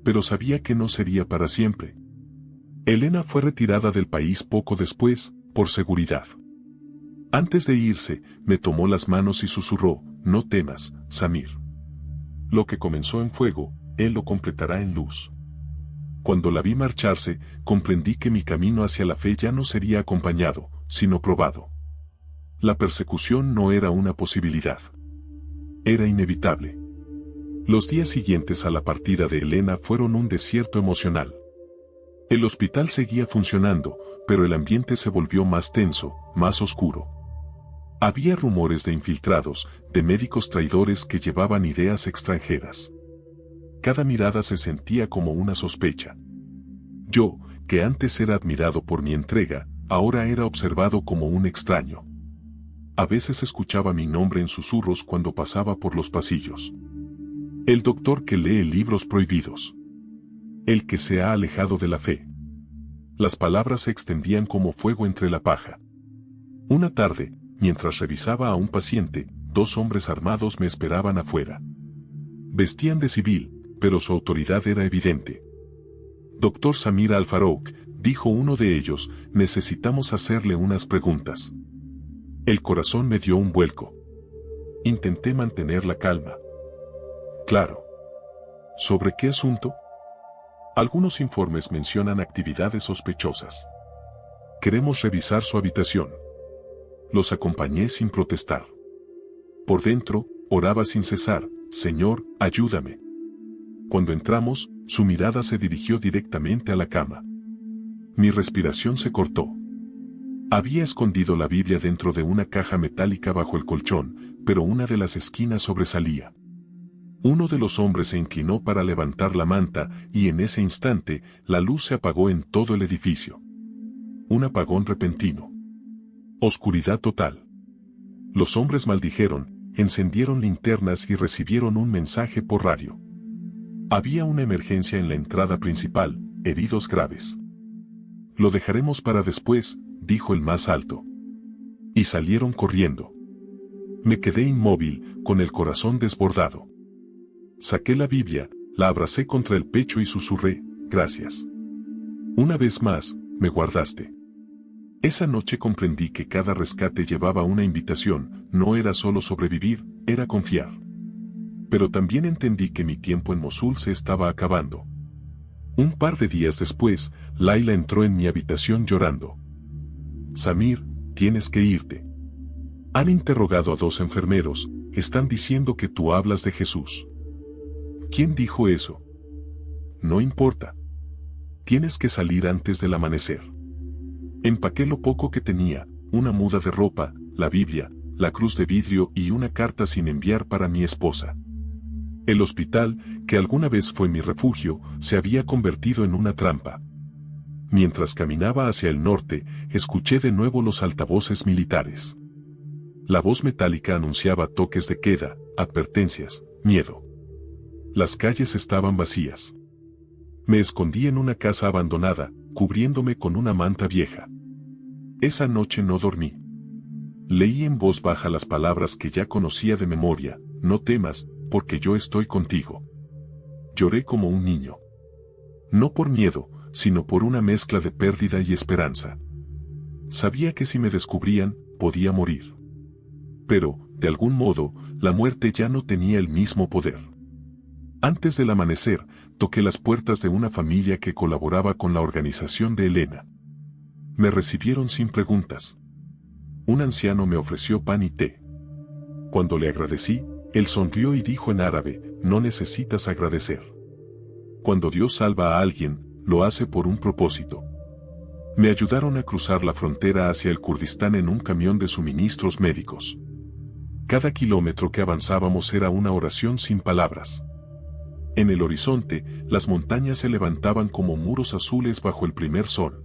Speaker 1: Pero sabía que no sería para siempre. Elena fue retirada del país poco después, por seguridad. Antes de irse, me tomó las manos y susurró: no temas, Samir. Lo que comenzó en fuego, Él lo completará en luz. Cuando la vi marcharse, comprendí que mi camino hacia la fe ya no sería acompañado, sino probado. La persecución no era una posibilidad. Era inevitable. Los días siguientes a la partida de Elena fueron un desierto emocional. El hospital seguía funcionando, pero el ambiente se volvió más tenso, más oscuro. Había rumores de infiltrados, de médicos traidores que llevaban ideas extranjeras. Cada mirada se sentía como una sospecha. Yo, que antes era admirado por mi entrega, ahora era observado como un extraño. A veces escuchaba mi nombre en susurros cuando pasaba por los pasillos. El doctor que lee libros prohibidos. El que se ha alejado de la fe. Las palabras se extendían como fuego entre la paja. Una tarde, mientras revisaba a un paciente, 2 hombres armados me esperaban afuera. Vestían de civil, pero su autoridad era evidente. Doctor Samir Al-Farouk, dijo uno de ellos, necesitamos hacerle unas preguntas. El corazón me dio un vuelco. Intenté mantener la calma. Claro. ¿Sobre qué asunto? Algunos informes mencionan actividades sospechosas. Queremos revisar su habitación. Los acompañé sin protestar. Por dentro, oraba sin cesar: Señor, ayúdame. Cuando entramos, su mirada se dirigió directamente a la cama. Mi respiración se cortó. Había escondido la Biblia dentro de una caja metálica bajo el colchón, pero una de las esquinas sobresalía. Uno de los hombres se inclinó para levantar la manta, y en ese instante, la luz se apagó en todo el edificio. Un apagón repentino. Oscuridad total. Los hombres maldijeron, encendieron linternas y recibieron un mensaje por radio. Había una emergencia en la entrada principal, heridos graves. Lo dejaremos para después, dijo el más alto. Y salieron corriendo. Me quedé inmóvil, con el corazón desbordado. Saqué la Biblia, la abracé contra el pecho y susurré: gracias. Una vez más, me guardaste. Esa noche comprendí que cada rescate llevaba una invitación, no era solo sobrevivir, era confiar. Pero también entendí que mi tiempo en Mosul se estaba acabando. Un par de días después, Laila entró en mi habitación llorando. Samir, tienes que irte. Han interrogado a 2 enfermeros, están diciendo que tú hablas de Jesús. ¿Quién dijo eso? No importa. Tienes que salir antes del amanecer. Empaqué lo poco que tenía, una muda de ropa, la Biblia, la cruz de vidrio y una carta sin enviar para mi esposa. El hospital, que alguna vez fue mi refugio, se había convertido en una trampa. Mientras caminaba hacia el norte, escuché de nuevo los altavoces militares. La voz metálica anunciaba toques de queda, advertencias, miedo. Las calles estaban vacías. Me escondí en una casa abandonada, cubriéndome con una manta vieja. Esa noche no dormí. Leí en voz baja las palabras que ya conocía de memoria: no temas, porque yo estoy contigo. Lloré como un niño. No por miedo, sino por una mezcla de pérdida y esperanza. Sabía que si me descubrían, podía morir. Pero, de algún modo, la muerte ya no tenía el mismo poder. Antes del amanecer, toqué las puertas de una familia que colaboraba con la organización de Elena. Me recibieron sin preguntas. un anciano me ofreció pan y té. Cuando le agradecí, él sonrió y dijo en árabe: no necesitas agradecer. Cuando Dios salva a alguien, lo hace por un propósito. Me ayudaron a cruzar la frontera hacia el Kurdistán en un camión de suministros médicos. Cada kilómetro que avanzábamos era una oración sin palabras. En el horizonte, las montañas se levantaban como muros azules bajo el primer sol.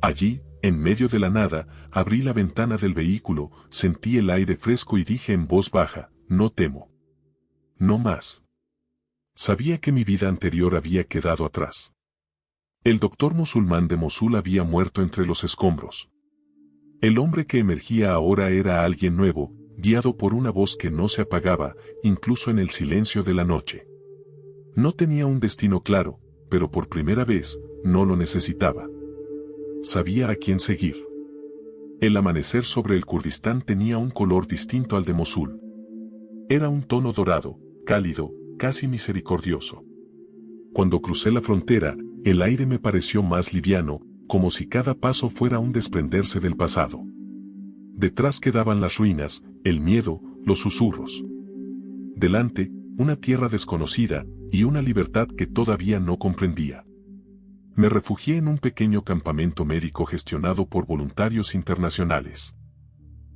Speaker 1: Allí, en medio de la nada, abrí la ventana del vehículo, sentí el aire fresco y dije en voz baja: no temo. No más. Sabía que mi vida anterior había quedado atrás. El doctor musulmán de Mosul había muerto entre los escombros. El hombre que emergía ahora era alguien nuevo, guiado por una voz que no se apagaba, incluso en el silencio de la noche. No tenía un destino claro, pero por primera vez, no lo necesitaba. Sabía a quién seguir. El amanecer sobre el Kurdistán tenía un color distinto al de Mosul. Era un tono dorado, cálido, casi misericordioso. Cuando crucé la frontera, el aire me pareció más liviano, como si cada paso fuera un desprenderse del pasado. Detrás quedaban las ruinas, el miedo, los susurros. Delante, una tierra desconocida, y una libertad que todavía no comprendía. Me refugié en un pequeño campamento médico gestionado por voluntarios internacionales.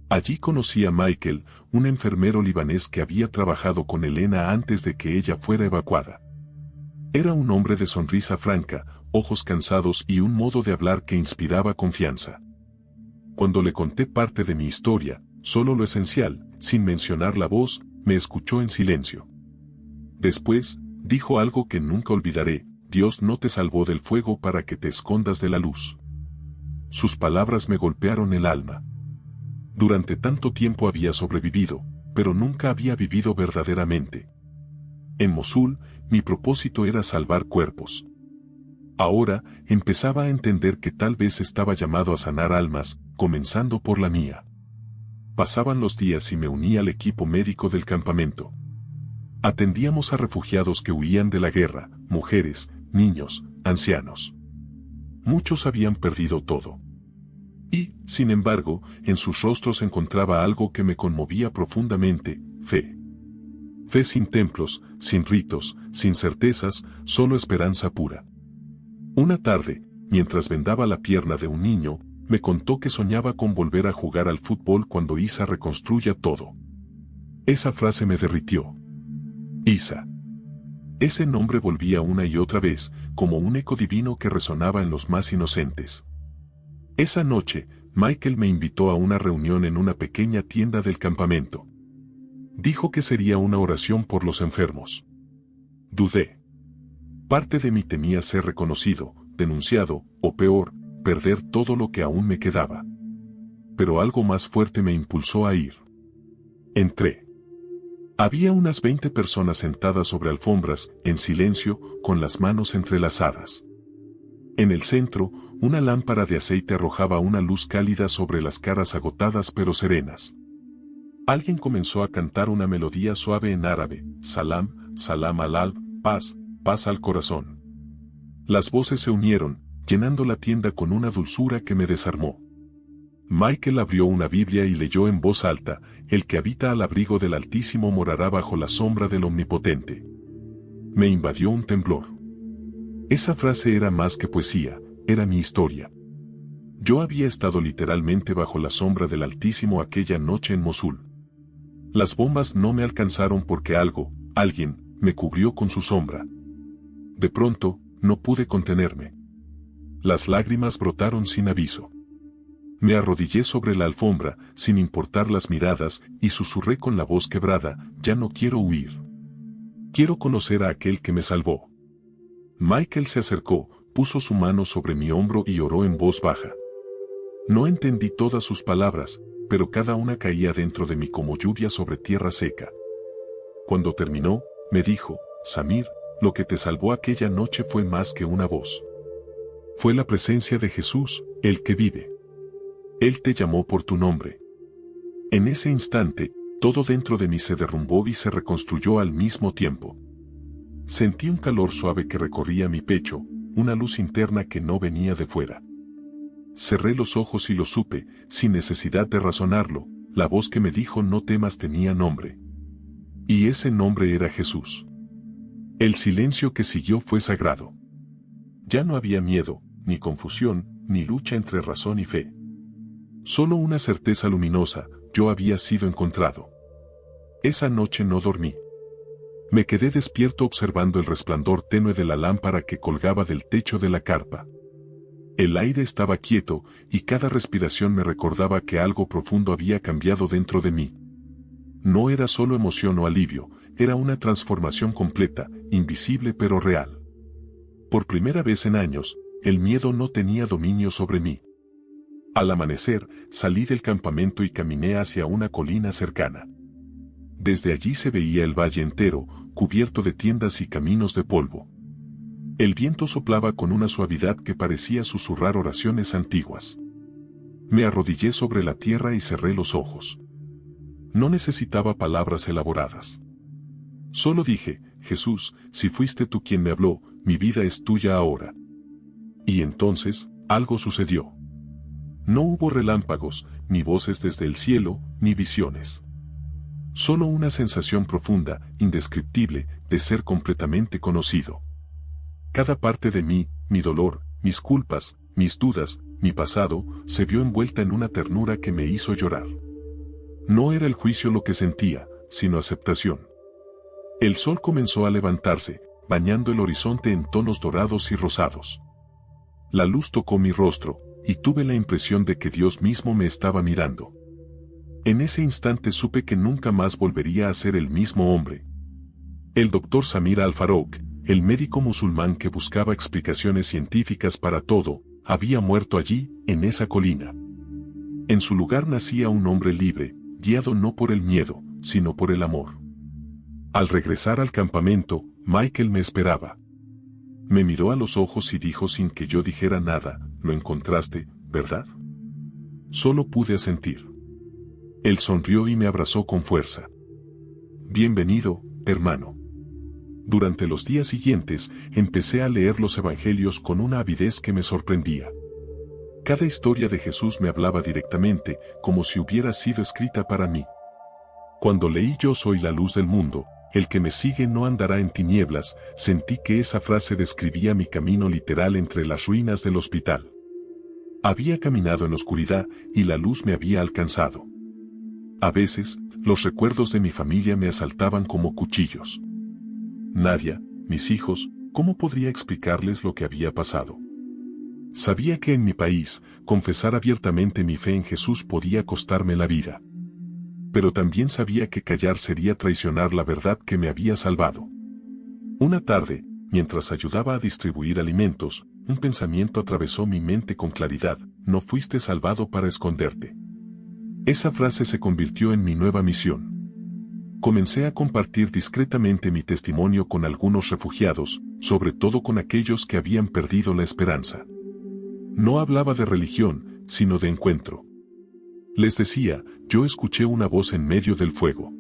Speaker 1: Allí conocí a Michael, un enfermero libanés que había trabajado con Elena antes de que ella fuera evacuada. Era un hombre de sonrisa franca, ojos cansados y un modo de hablar que inspiraba confianza. Cuando le conté parte de mi historia, solo lo esencial, sin mencionar la voz, me escuchó en silencio. Después, dijo algo que nunca olvidaré: Dios no te salvó del fuego para que te escondas de la luz. Sus palabras me golpearon el alma. Durante tanto tiempo había sobrevivido, pero nunca había vivido verdaderamente. En Mosul, mi propósito era salvar cuerpos. Ahora, empezaba a entender que tal vez estaba llamado a sanar almas, comenzando por la mía. Pasaban los días y me uní al equipo médico del campamento. Atendíamos a refugiados que huían de la guerra, mujeres, niños, ancianos. Muchos habían perdido todo. Y, sin embargo, en sus rostros encontraba algo que me conmovía profundamente: fe. Fe sin templos, sin ritos, sin certezas, solo esperanza pura. Una tarde, mientras vendaba la pierna de un niño, me contó que soñaba con volver a jugar al fútbol cuando Isa reconstruya todo. Esa frase me derritió. Isa. Ese nombre volvía una y otra vez, como un eco divino que resonaba en los más inocentes. Esa noche, Michael me invitó a una reunión en una pequeña tienda del campamento. Dijo que sería una oración por los enfermos. Dudé. Parte de mí temía ser reconocido, denunciado, o peor, perder todo lo que aún me quedaba. Pero algo más fuerte me impulsó a ir. Entré. Había unas 20 personas sentadas sobre alfombras, en silencio, con las manos entrelazadas. En el centro, una lámpara de aceite arrojaba una luz cálida sobre las caras agotadas pero serenas. Alguien comenzó a cantar una melodía suave en árabe: Salam, Salam al-Alb, paz, paz al corazón. Las voces se unieron, llenando la tienda con una dulzura que me desarmó. Michael abrió una Biblia y leyó en voz alta: el que habita al abrigo del Altísimo morará bajo la sombra del Omnipotente. Me invadió un temblor. Esa frase era más que poesía, era mi historia. Yo había estado literalmente bajo la sombra del Altísimo aquella noche en Mosul. Las bombas no me alcanzaron porque alguien, me cubrió con su sombra. De pronto, no pude contenerme. Las lágrimas brotaron sin aviso. Me arrodillé sobre la alfombra, sin importar las miradas, y susurré con la voz quebrada: ya no quiero huir. Quiero conocer a aquel que me salvó. Michael se acercó, puso su mano sobre mi hombro y oró en voz baja. No entendí todas sus palabras, pero cada una caía dentro de mí como lluvia sobre tierra seca. Cuando terminó, me dijo: Samir, lo que te salvó aquella noche fue más que una voz. Fue la presencia de Jesús, el que vive. Él te llamó por tu nombre. En ese instante, todo dentro de mí se derrumbó y se reconstruyó al mismo tiempo. Sentí un calor suave que recorría mi pecho, una luz interna que no venía de fuera. Cerré los ojos y lo supe, sin necesidad de razonarlo. La voz que me dijo no temas tenía nombre. Y ese nombre era Jesús. El silencio que siguió fue sagrado. Ya no había miedo, ni confusión, ni lucha entre razón y fe. Solo una certeza luminosa: yo había sido encontrado. Esa noche no dormí. Me quedé despierto observando el resplandor tenue de la lámpara que colgaba del techo de la carpa. El aire estaba quieto, y cada respiración me recordaba que algo profundo había cambiado dentro de mí. No era solo emoción o alivio, era una transformación completa, invisible pero real. Por primera vez en años, el miedo no tenía dominio sobre mí. Al amanecer, salí del campamento y caminé hacia una colina cercana. Desde allí se veía el valle entero, cubierto de tiendas y caminos de polvo. El viento soplaba con una suavidad que parecía susurrar oraciones antiguas. Me arrodillé sobre la tierra y cerré los ojos. No necesitaba palabras elaboradas. Solo dije: Jesús, si fuiste tú quien me habló, mi vida es tuya ahora. Y entonces, algo sucedió. No hubo relámpagos, ni voces desde el cielo, ni visiones. Solo una sensación profunda, indescriptible, de ser completamente conocido. Cada parte de mí, mi dolor, mis culpas, mis dudas, mi pasado, se vio envuelta en una ternura que me hizo llorar. No era el juicio lo que sentía, sino aceptación. El sol comenzó a levantarse, bañando el horizonte en tonos dorados y rosados. La luz tocó mi rostro, y tuve la impresión de que Dios mismo me estaba mirando. En ese instante supe que nunca más volvería a ser el mismo hombre. El doctor Samir Al-Farouk, el médico musulmán que buscaba explicaciones científicas para todo, había muerto allí, en esa colina. En su lugar nacía un hombre libre, guiado no por el miedo, sino por el amor. Al regresar al campamento, Michael me esperaba. Me miró a los ojos y dijo sin que yo dijera nada: «Lo encontraste, ¿verdad?». Solo pude asentir. Él sonrió y me abrazó con fuerza. «Bienvenido, hermano». Durante los días siguientes, empecé a leer los evangelios con una avidez que me sorprendía. Cada historia de Jesús me hablaba directamente, como si hubiera sido escrita para mí. Cuando leí «Yo soy la luz del mundo, el que me sigue no andará en tinieblas», sentí que esa frase describía mi camino literal entre las ruinas del hospital. Había caminado en oscuridad, y la luz me había alcanzado. A veces, los recuerdos de mi familia me asaltaban como cuchillos. Nadia, mis hijos, ¿cómo podría explicarles lo que había pasado? Sabía que en mi país, confesar abiertamente mi fe en Jesús podía costarme la vida. Pero también sabía que callar sería traicionar la verdad que me había salvado. Una tarde, mientras ayudaba a distribuir alimentos, un pensamiento atravesó mi mente con claridad: «No fuiste salvado para esconderte». Esa frase se convirtió en mi nueva misión. Comencé a compartir discretamente mi testimonio con algunos refugiados, sobre todo con aquellos que habían perdido la esperanza. No hablaba de religión, sino de encuentro. Les decía: «Yo escuché una voz en medio del fuego.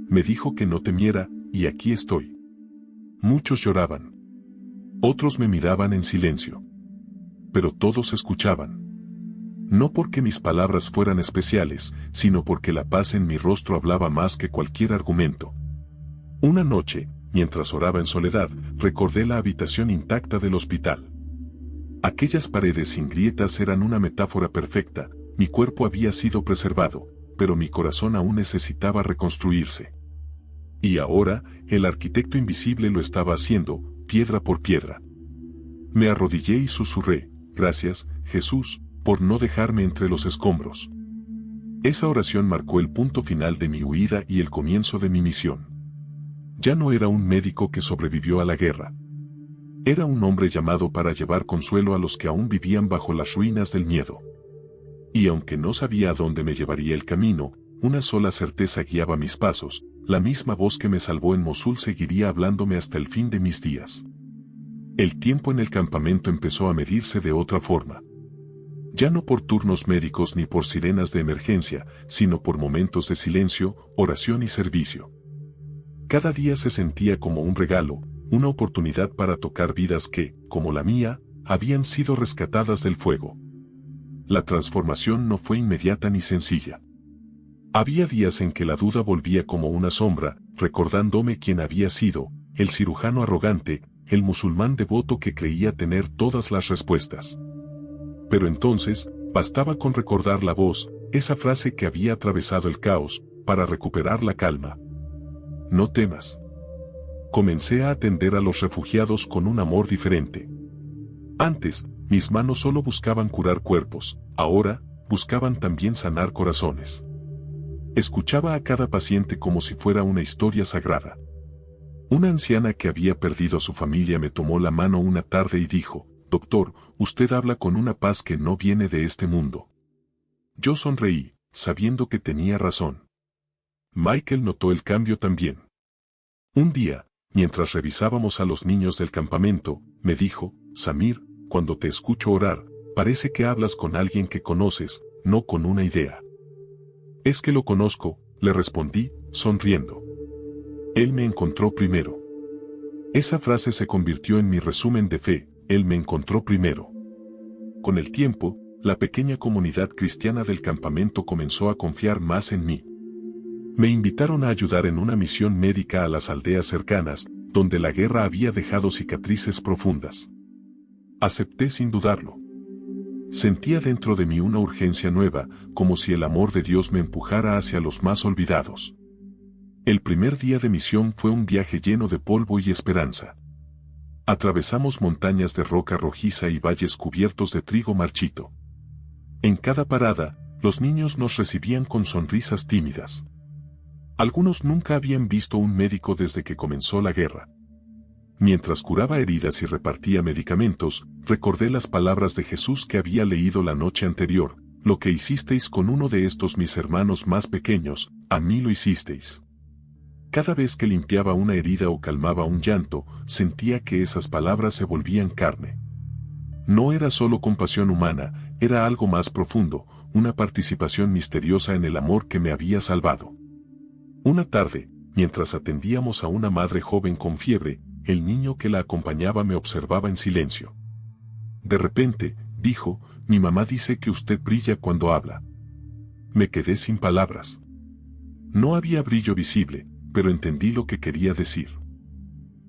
Speaker 1: Me dijo que no temiera, y aquí estoy». Muchos lloraban. Otros me miraban en silencio. Pero todos escuchaban. No porque mis palabras fueran especiales, sino porque la paz en mi rostro hablaba más que cualquier argumento. Una noche, mientras oraba en soledad, recordé la habitación intacta del hospital. Aquellas paredes sin grietas eran una metáfora perfecta. Mi cuerpo había sido preservado, pero mi corazón aún necesitaba reconstruirse. Y ahora, el arquitecto invisible lo estaba haciendo, piedra por piedra. Me arrodillé y susurré: «Gracias, Jesús, por no dejarme entre los escombros». Esa oración marcó el punto final de mi huida y el comienzo de mi misión. Ya no era un médico que sobrevivió a la guerra. Era un hombre llamado para llevar consuelo a los que aún vivían bajo las ruinas del miedo. Y aunque no sabía a dónde me llevaría el camino, una sola certeza guiaba mis pasos: la misma voz que me salvó en Mosul seguiría hablándome hasta el fin de mis días. El tiempo en el campamento empezó a medirse de otra forma. Ya no por turnos médicos ni por sirenas de emergencia, sino por momentos de silencio, oración y servicio. Cada día se sentía como un regalo, una oportunidad para tocar vidas que, como la mía, habían sido rescatadas del fuego. La transformación no fue inmediata ni sencilla. Había días en que la duda volvía como una sombra, recordándome quién había sido, el cirujano arrogante, el musulmán devoto que creía tener todas las respuestas. Pero entonces, bastaba con recordar la voz, esa frase que había atravesado el caos, para recuperar la calma. No temas. Comencé a atender a los refugiados con un amor diferente. Antes, mis manos solo buscaban curar cuerpos, ahora, buscaban también sanar corazones. Escuchaba a cada paciente como si fuera una historia sagrada. Una anciana que había perdido a su familia me tomó la mano una tarde y dijo, «Doctor, usted habla con una paz que no viene de este mundo». Yo sonreí, sabiendo que tenía razón. Michael notó el cambio también. Un día, mientras revisábamos a los niños del campamento, me dijo, «Samir, cuando te escucho orar, parece que hablas con alguien que conoces, no con una idea». «Es que lo conozco», le respondí, sonriendo. «Él me encontró primero». Esa frase se convirtió en mi resumen de fe, él me encontró primero. Con el tiempo, la pequeña comunidad cristiana del campamento comenzó a confiar más en mí. Me invitaron a ayudar en una misión médica a las aldeas cercanas, donde la guerra había dejado cicatrices profundas. Acepté sin dudarlo. Sentía dentro de mí una urgencia nueva, como si el amor de Dios me empujara hacia los más olvidados. El primer día de misión fue un viaje lleno de polvo y esperanza. Atravesamos montañas de roca rojiza y valles cubiertos de trigo marchito. En cada parada, los niños nos recibían con sonrisas tímidas. Algunos nunca habían visto un médico desde que comenzó la guerra. Mientras curaba heridas y repartía medicamentos, recordé las palabras de Jesús que había leído la noche anterior, «Lo que hicisteis con uno de estos mis hermanos más pequeños, a mí lo hicisteis». Cada vez que limpiaba una herida o calmaba un llanto, sentía que esas palabras se volvían carne. No era solo compasión humana, era algo más profundo, una participación misteriosa en el amor que me había salvado. Una tarde, mientras atendíamos a una madre joven con fiebre, el niño que la acompañaba me observaba en silencio. De repente, dijo, «Mi mamá dice que usted brilla cuando habla». Me quedé sin palabras. No había brillo visible, pero entendí lo que quería decir.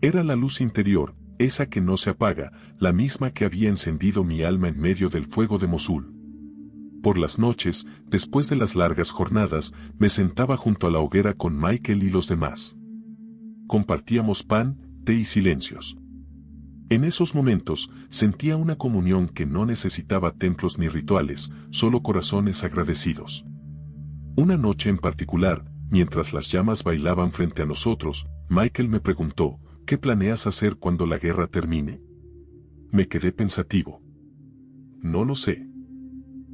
Speaker 1: Era la luz interior, esa que no se apaga, la misma que había encendido mi alma en medio del fuego de Mosul. Por las noches, después de las largas jornadas, me sentaba junto a la hoguera con Michael y los demás. Compartíamos pan, té y silencios. En esos momentos, sentía una comunión que no necesitaba templos ni rituales, solo corazones agradecidos. Una noche en particular, mientras las llamas bailaban frente a nosotros, Michael me preguntó, «¿Qué planeas hacer cuando la guerra termine?» Me quedé pensativo. No lo sé.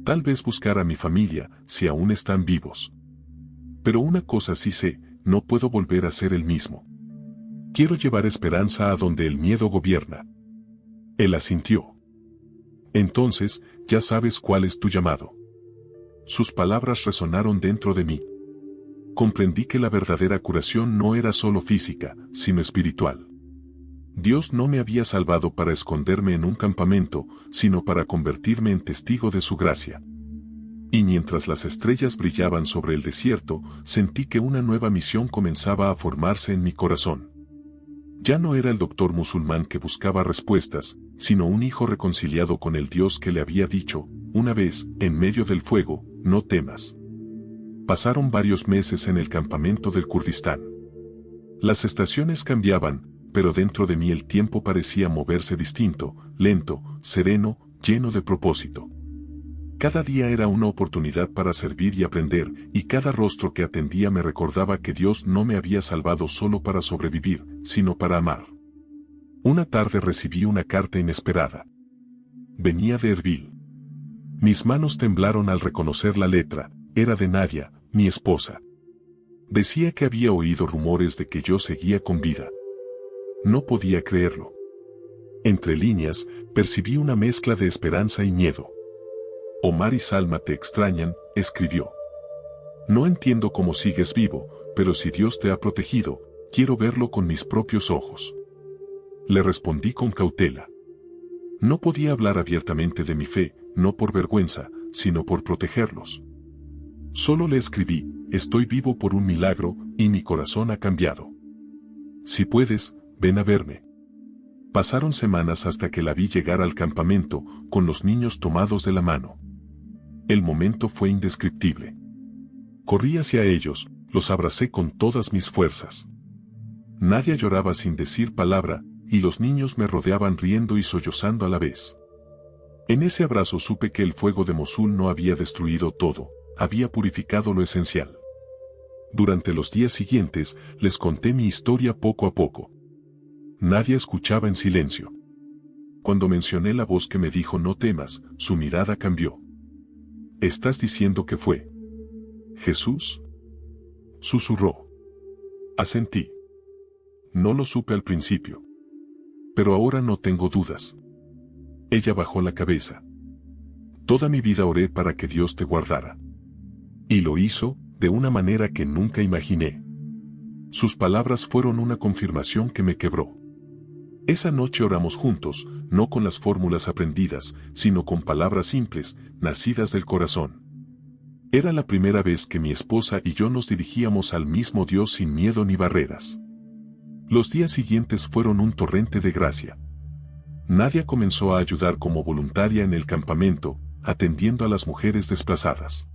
Speaker 1: Tal vez buscar a mi familia, si aún están vivos. Pero una cosa sí sé, no puedo volver a ser el mismo. Quiero llevar esperanza a donde el miedo gobierna. Él asintió. Entonces, ya sabes cuál es tu llamado. Sus palabras resonaron dentro de mí. Comprendí que la verdadera curación no era solo física, sino espiritual. Dios no me había salvado para esconderme en un campamento, sino para convertirme en testigo de su gracia. Y mientras las estrellas brillaban sobre el desierto, sentí que una nueva misión comenzaba a formarse en mi corazón. Ya no era el doctor musulmán que buscaba respuestas, sino un hijo reconciliado con el Dios que le había dicho, una vez, en medio del fuego, «No temas». Pasaron varios meses en el campamento del Kurdistán. Las estaciones cambiaban, pero dentro de mí el tiempo parecía moverse distinto, lento, sereno, lleno de propósito. Cada día era una oportunidad para servir y aprender, y cada rostro que atendía me recordaba que Dios no me había salvado solo para sobrevivir, sino para amar. Una tarde recibí una carta inesperada. Venía de Erbil. Mis manos temblaron al reconocer la letra, era de Nadia, mi esposa. Decía que había oído rumores de que yo seguía con vida. No podía creerlo. Entre líneas, percibí una mezcla de esperanza y miedo. «Omar y Salma te extrañan», escribió. «No entiendo cómo sigues vivo, pero si Dios te ha protegido, quiero verlo con mis propios ojos». Le respondí con cautela. No podía hablar abiertamente de mi fe, no por vergüenza, sino por protegerlos. Solo le escribí, estoy vivo por un milagro, y mi corazón ha cambiado. Si puedes, ven a verme. Pasaron semanas hasta que la vi llegar al campamento, con los niños tomados de la mano. El momento fue indescriptible. Corrí hacia ellos, los abracé con todas mis fuerzas. Nadia lloraba sin decir palabra, y los niños me rodeaban riendo y sollozando a la vez. En ese abrazo supe que el fuego de Mosul no había destruido todo, había purificado lo esencial. Durante los días siguientes, les conté mi historia poco a poco. Nadia escuchaba en silencio. Cuando mencioné la voz que me dijo no temas, su mirada cambió. ¿Estás diciendo que fue Jesús?, susurró. Asentí. No lo supe al principio. Pero ahora no tengo dudas. Ella bajó la cabeza. Toda mi vida oré para que Dios te guardara. Y lo hizo, de una manera que nunca imaginé. Sus palabras fueron una confirmación que me quebró. Esa noche oramos juntos, no con las fórmulas aprendidas, sino con palabras simples, nacidas del corazón. Era la primera vez que mi esposa y yo nos dirigíamos al mismo Dios sin miedo ni barreras. Los días siguientes fueron un torrente de gracia. Nadia comenzó a ayudar como voluntaria en el campamento, atendiendo a las mujeres desplazadas.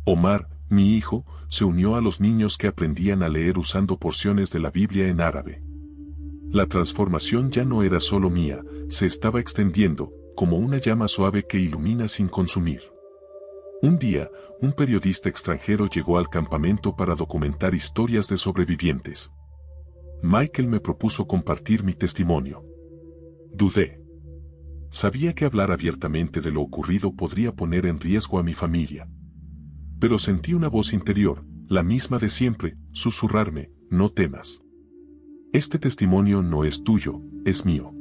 Speaker 1: Omar, mi hijo, se unió a los niños que aprendían a leer usando porciones de la Biblia en árabe. La transformación ya no era solo mía, se estaba extendiendo, como una llama suave que ilumina sin consumir. Un día, un periodista extranjero llegó al campamento para documentar historias de sobrevivientes. Michael me propuso compartir mi testimonio. Dudé. Sabía que hablar abiertamente de lo ocurrido podría poner en riesgo a mi familia. Pero sentí una voz interior, la misma de siempre, susurrarme, no temas. Este testimonio no es tuyo, es mío.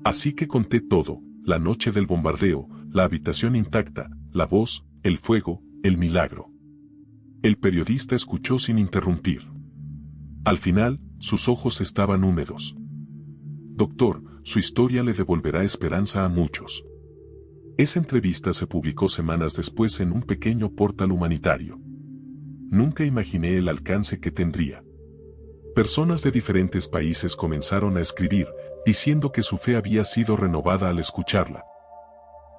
Speaker 1: Así que conté todo, la noche del bombardeo, la habitación intacta, la voz, el fuego, el milagro. El periodista escuchó sin interrumpir. Al final, sus ojos estaban húmedos. Doctor, su historia le devolverá esperanza a muchos. Esa entrevista se publicó semanas después en un pequeño portal humanitario. Nunca imaginé el alcance que tendría. Personas de diferentes países comenzaron a escribir, diciendo que su fe había sido renovada al escucharla.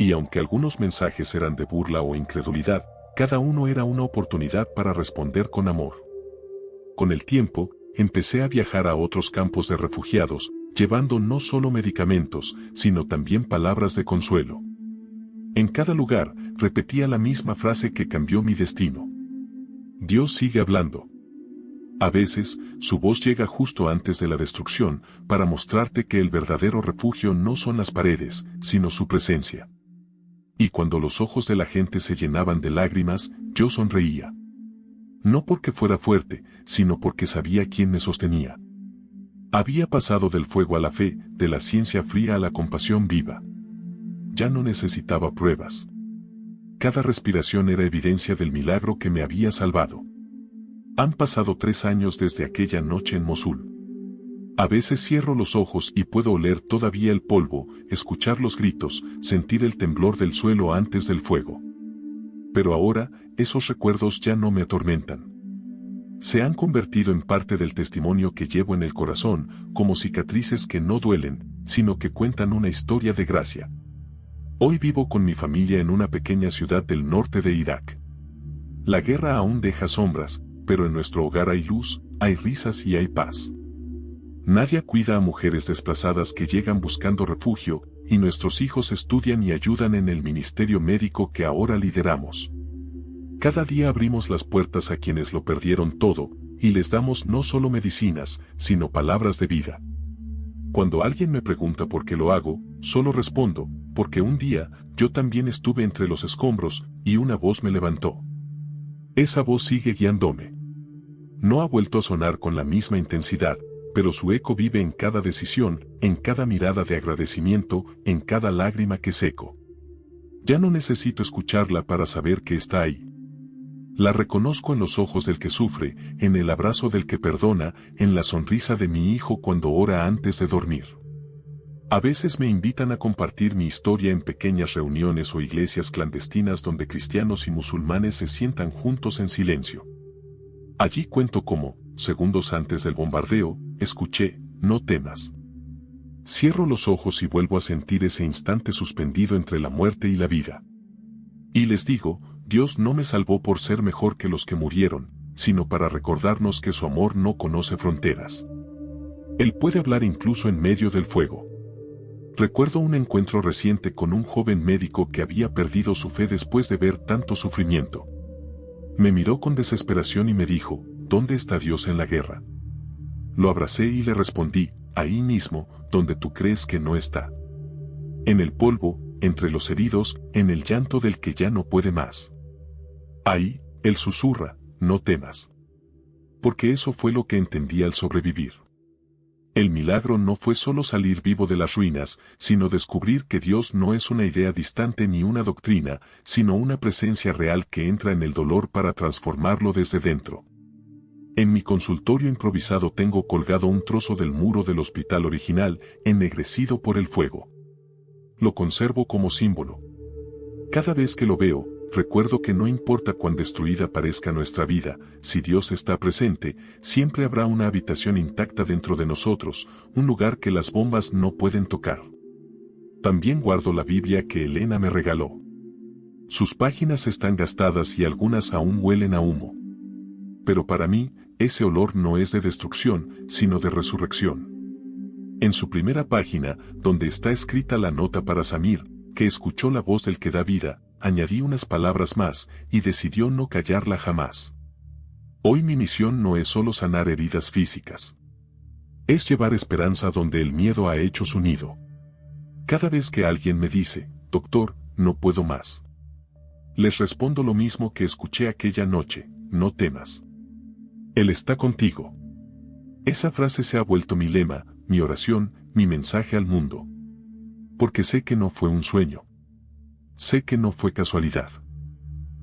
Speaker 1: Y aunque algunos mensajes eran de burla o incredulidad, cada uno era una oportunidad para responder con amor. Con el tiempo, empecé a viajar a otros campos de refugiados, llevando no solo medicamentos, sino también palabras de consuelo. En cada lugar, repetía la misma frase que cambió mi destino. Dios sigue hablando. A veces, su voz llega justo antes de la destrucción, para mostrarte que el verdadero refugio no son las paredes, sino su presencia. Y cuando los ojos de la gente se llenaban de lágrimas, yo sonreía. No porque fuera fuerte, sino porque sabía quién me sostenía. Había pasado del fuego a la fe, de la ciencia fría a la compasión viva. Ya no necesitaba pruebas. Cada respiración era evidencia del milagro que me había salvado. Han pasado 3 años desde aquella noche en Mosul. A veces cierro los ojos y puedo oler todavía el polvo, escuchar los gritos, sentir el temblor del suelo antes del fuego. Pero ahora, esos recuerdos ya no me atormentan. Se han convertido en parte del testimonio que llevo en el corazón, como cicatrices que no duelen, sino que cuentan una historia de gracia. Hoy vivo con mi familia en una pequeña ciudad del norte de Irak. La guerra aún deja sombras, pero en nuestro hogar hay luz, hay risas y hay paz. Nadia cuida a mujeres desplazadas que llegan buscando refugio, y nuestros hijos estudian y ayudan en el ministerio médico que ahora lideramos. Cada día abrimos las puertas a quienes lo perdieron todo, y les damos no solo medicinas, sino palabras de vida. Cuando alguien me pregunta por qué lo hago, solo respondo, porque un día, yo también estuve entre los escombros, y una voz me levantó. Esa voz sigue guiándome. No ha vuelto a sonar con la misma intensidad, pero su eco vive en cada decisión, en cada mirada de agradecimiento, en cada lágrima que seco. Ya no necesito escucharla para saber que está ahí. La reconozco en los ojos del que sufre, en el abrazo del que perdona, en la sonrisa de mi hijo cuando ora antes de dormir. A veces me invitan a compartir mi historia en pequeñas reuniones o iglesias clandestinas donde cristianos y musulmanes se sientan juntos en silencio. Allí cuento cómo, segundos antes del bombardeo, escuché, no temas. Cierro los ojos y vuelvo a sentir ese instante suspendido entre la muerte y la vida. Y les digo, Dios no me salvó por ser mejor que los que murieron, sino para recordarnos que su amor no conoce fronteras. Él puede hablar incluso en medio del fuego. Recuerdo un encuentro reciente con un joven médico que había perdido su fe después de ver tanto sufrimiento. Me miró con desesperación y me dijo, ¿dónde está Dios en la guerra? Lo abracé y le respondí, ahí mismo, donde tú crees que no está. En el polvo, entre los heridos, en el llanto del que ya no puede más. Ahí, él susurra, no temas. Porque eso fue lo que entendí al sobrevivir. El milagro no fue solo salir vivo de las ruinas, sino descubrir que Dios no es una idea distante ni una doctrina, sino una presencia real que entra en el dolor para transformarlo desde dentro. En mi consultorio improvisado tengo colgado un trozo del muro del hospital original, ennegrecido por el fuego. Lo conservo como símbolo. Cada vez que lo veo, recuerdo que no importa cuán destruida parezca nuestra vida, si Dios está presente, siempre habrá una habitación intacta dentro de nosotros, un lugar que las bombas no pueden tocar. También guardo la Biblia que Elena me regaló. Sus páginas están gastadas y algunas aún huelen a humo. Pero para mí, ese olor no es de destrucción, sino de resurrección. En su primera página, donde está escrita la nota para Samir, que escuchó la voz del que da vida, añadí unas palabras más, y decidió no callarla jamás. Hoy mi misión no es solo sanar heridas físicas. Es llevar esperanza donde el miedo ha hecho su nido. Cada vez que alguien me dice, doctor, no puedo más. Les respondo lo mismo que escuché aquella noche, no temas. Él está contigo. Esa frase se ha vuelto mi lema, mi oración, mi mensaje al mundo. Porque sé que no fue un sueño. Sé que no fue casualidad.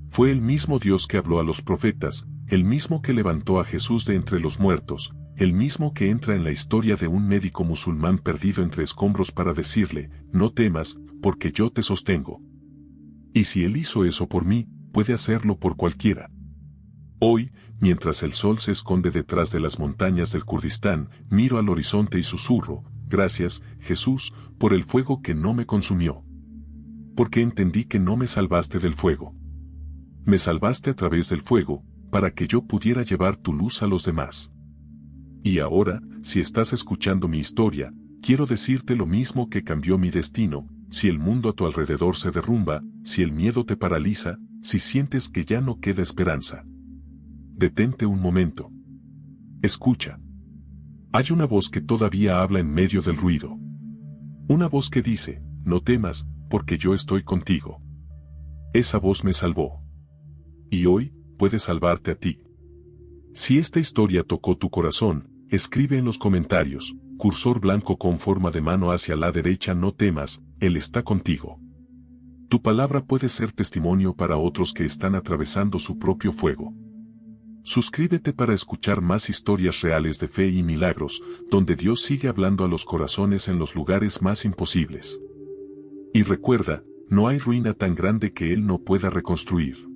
Speaker 1: Fue el mismo Dios que habló a los profetas, el mismo que levantó a Jesús de entre los muertos, el mismo que entra en la historia de un médico musulmán perdido entre escombros para decirle, no temas, porque yo te sostengo. Y si Él hizo eso por mí, puede hacerlo por cualquiera. Hoy, mientras el sol se esconde detrás de las montañas del Kurdistán, miro al horizonte y susurro, gracias, Jesús, por el fuego que no me consumió. Porque entendí que no me salvaste del fuego. Me salvaste a través del fuego, para que yo pudiera llevar tu luz a los demás. Y ahora, si estás escuchando mi historia, quiero decirte lo mismo que cambió mi destino, si el mundo a tu alrededor se derrumba, si el miedo te paraliza, si sientes que ya no queda esperanza. Detente un momento. Escucha. Hay una voz que todavía habla en medio del ruido. Una voz que dice, no temas, porque yo estoy contigo. Esa voz me salvó. Y hoy, puede salvarte a ti. Si esta historia tocó tu corazón, escribe en los comentarios, cursor blanco con forma de mano hacia la derecha, no temas, Él está contigo. Tu palabra puede ser testimonio para otros que están atravesando su propio fuego. Suscríbete para escuchar más historias reales de fe y milagros, donde Dios sigue hablando a los corazones en los lugares más imposibles. Y recuerda, no hay ruina tan grande que Él no pueda reconstruir.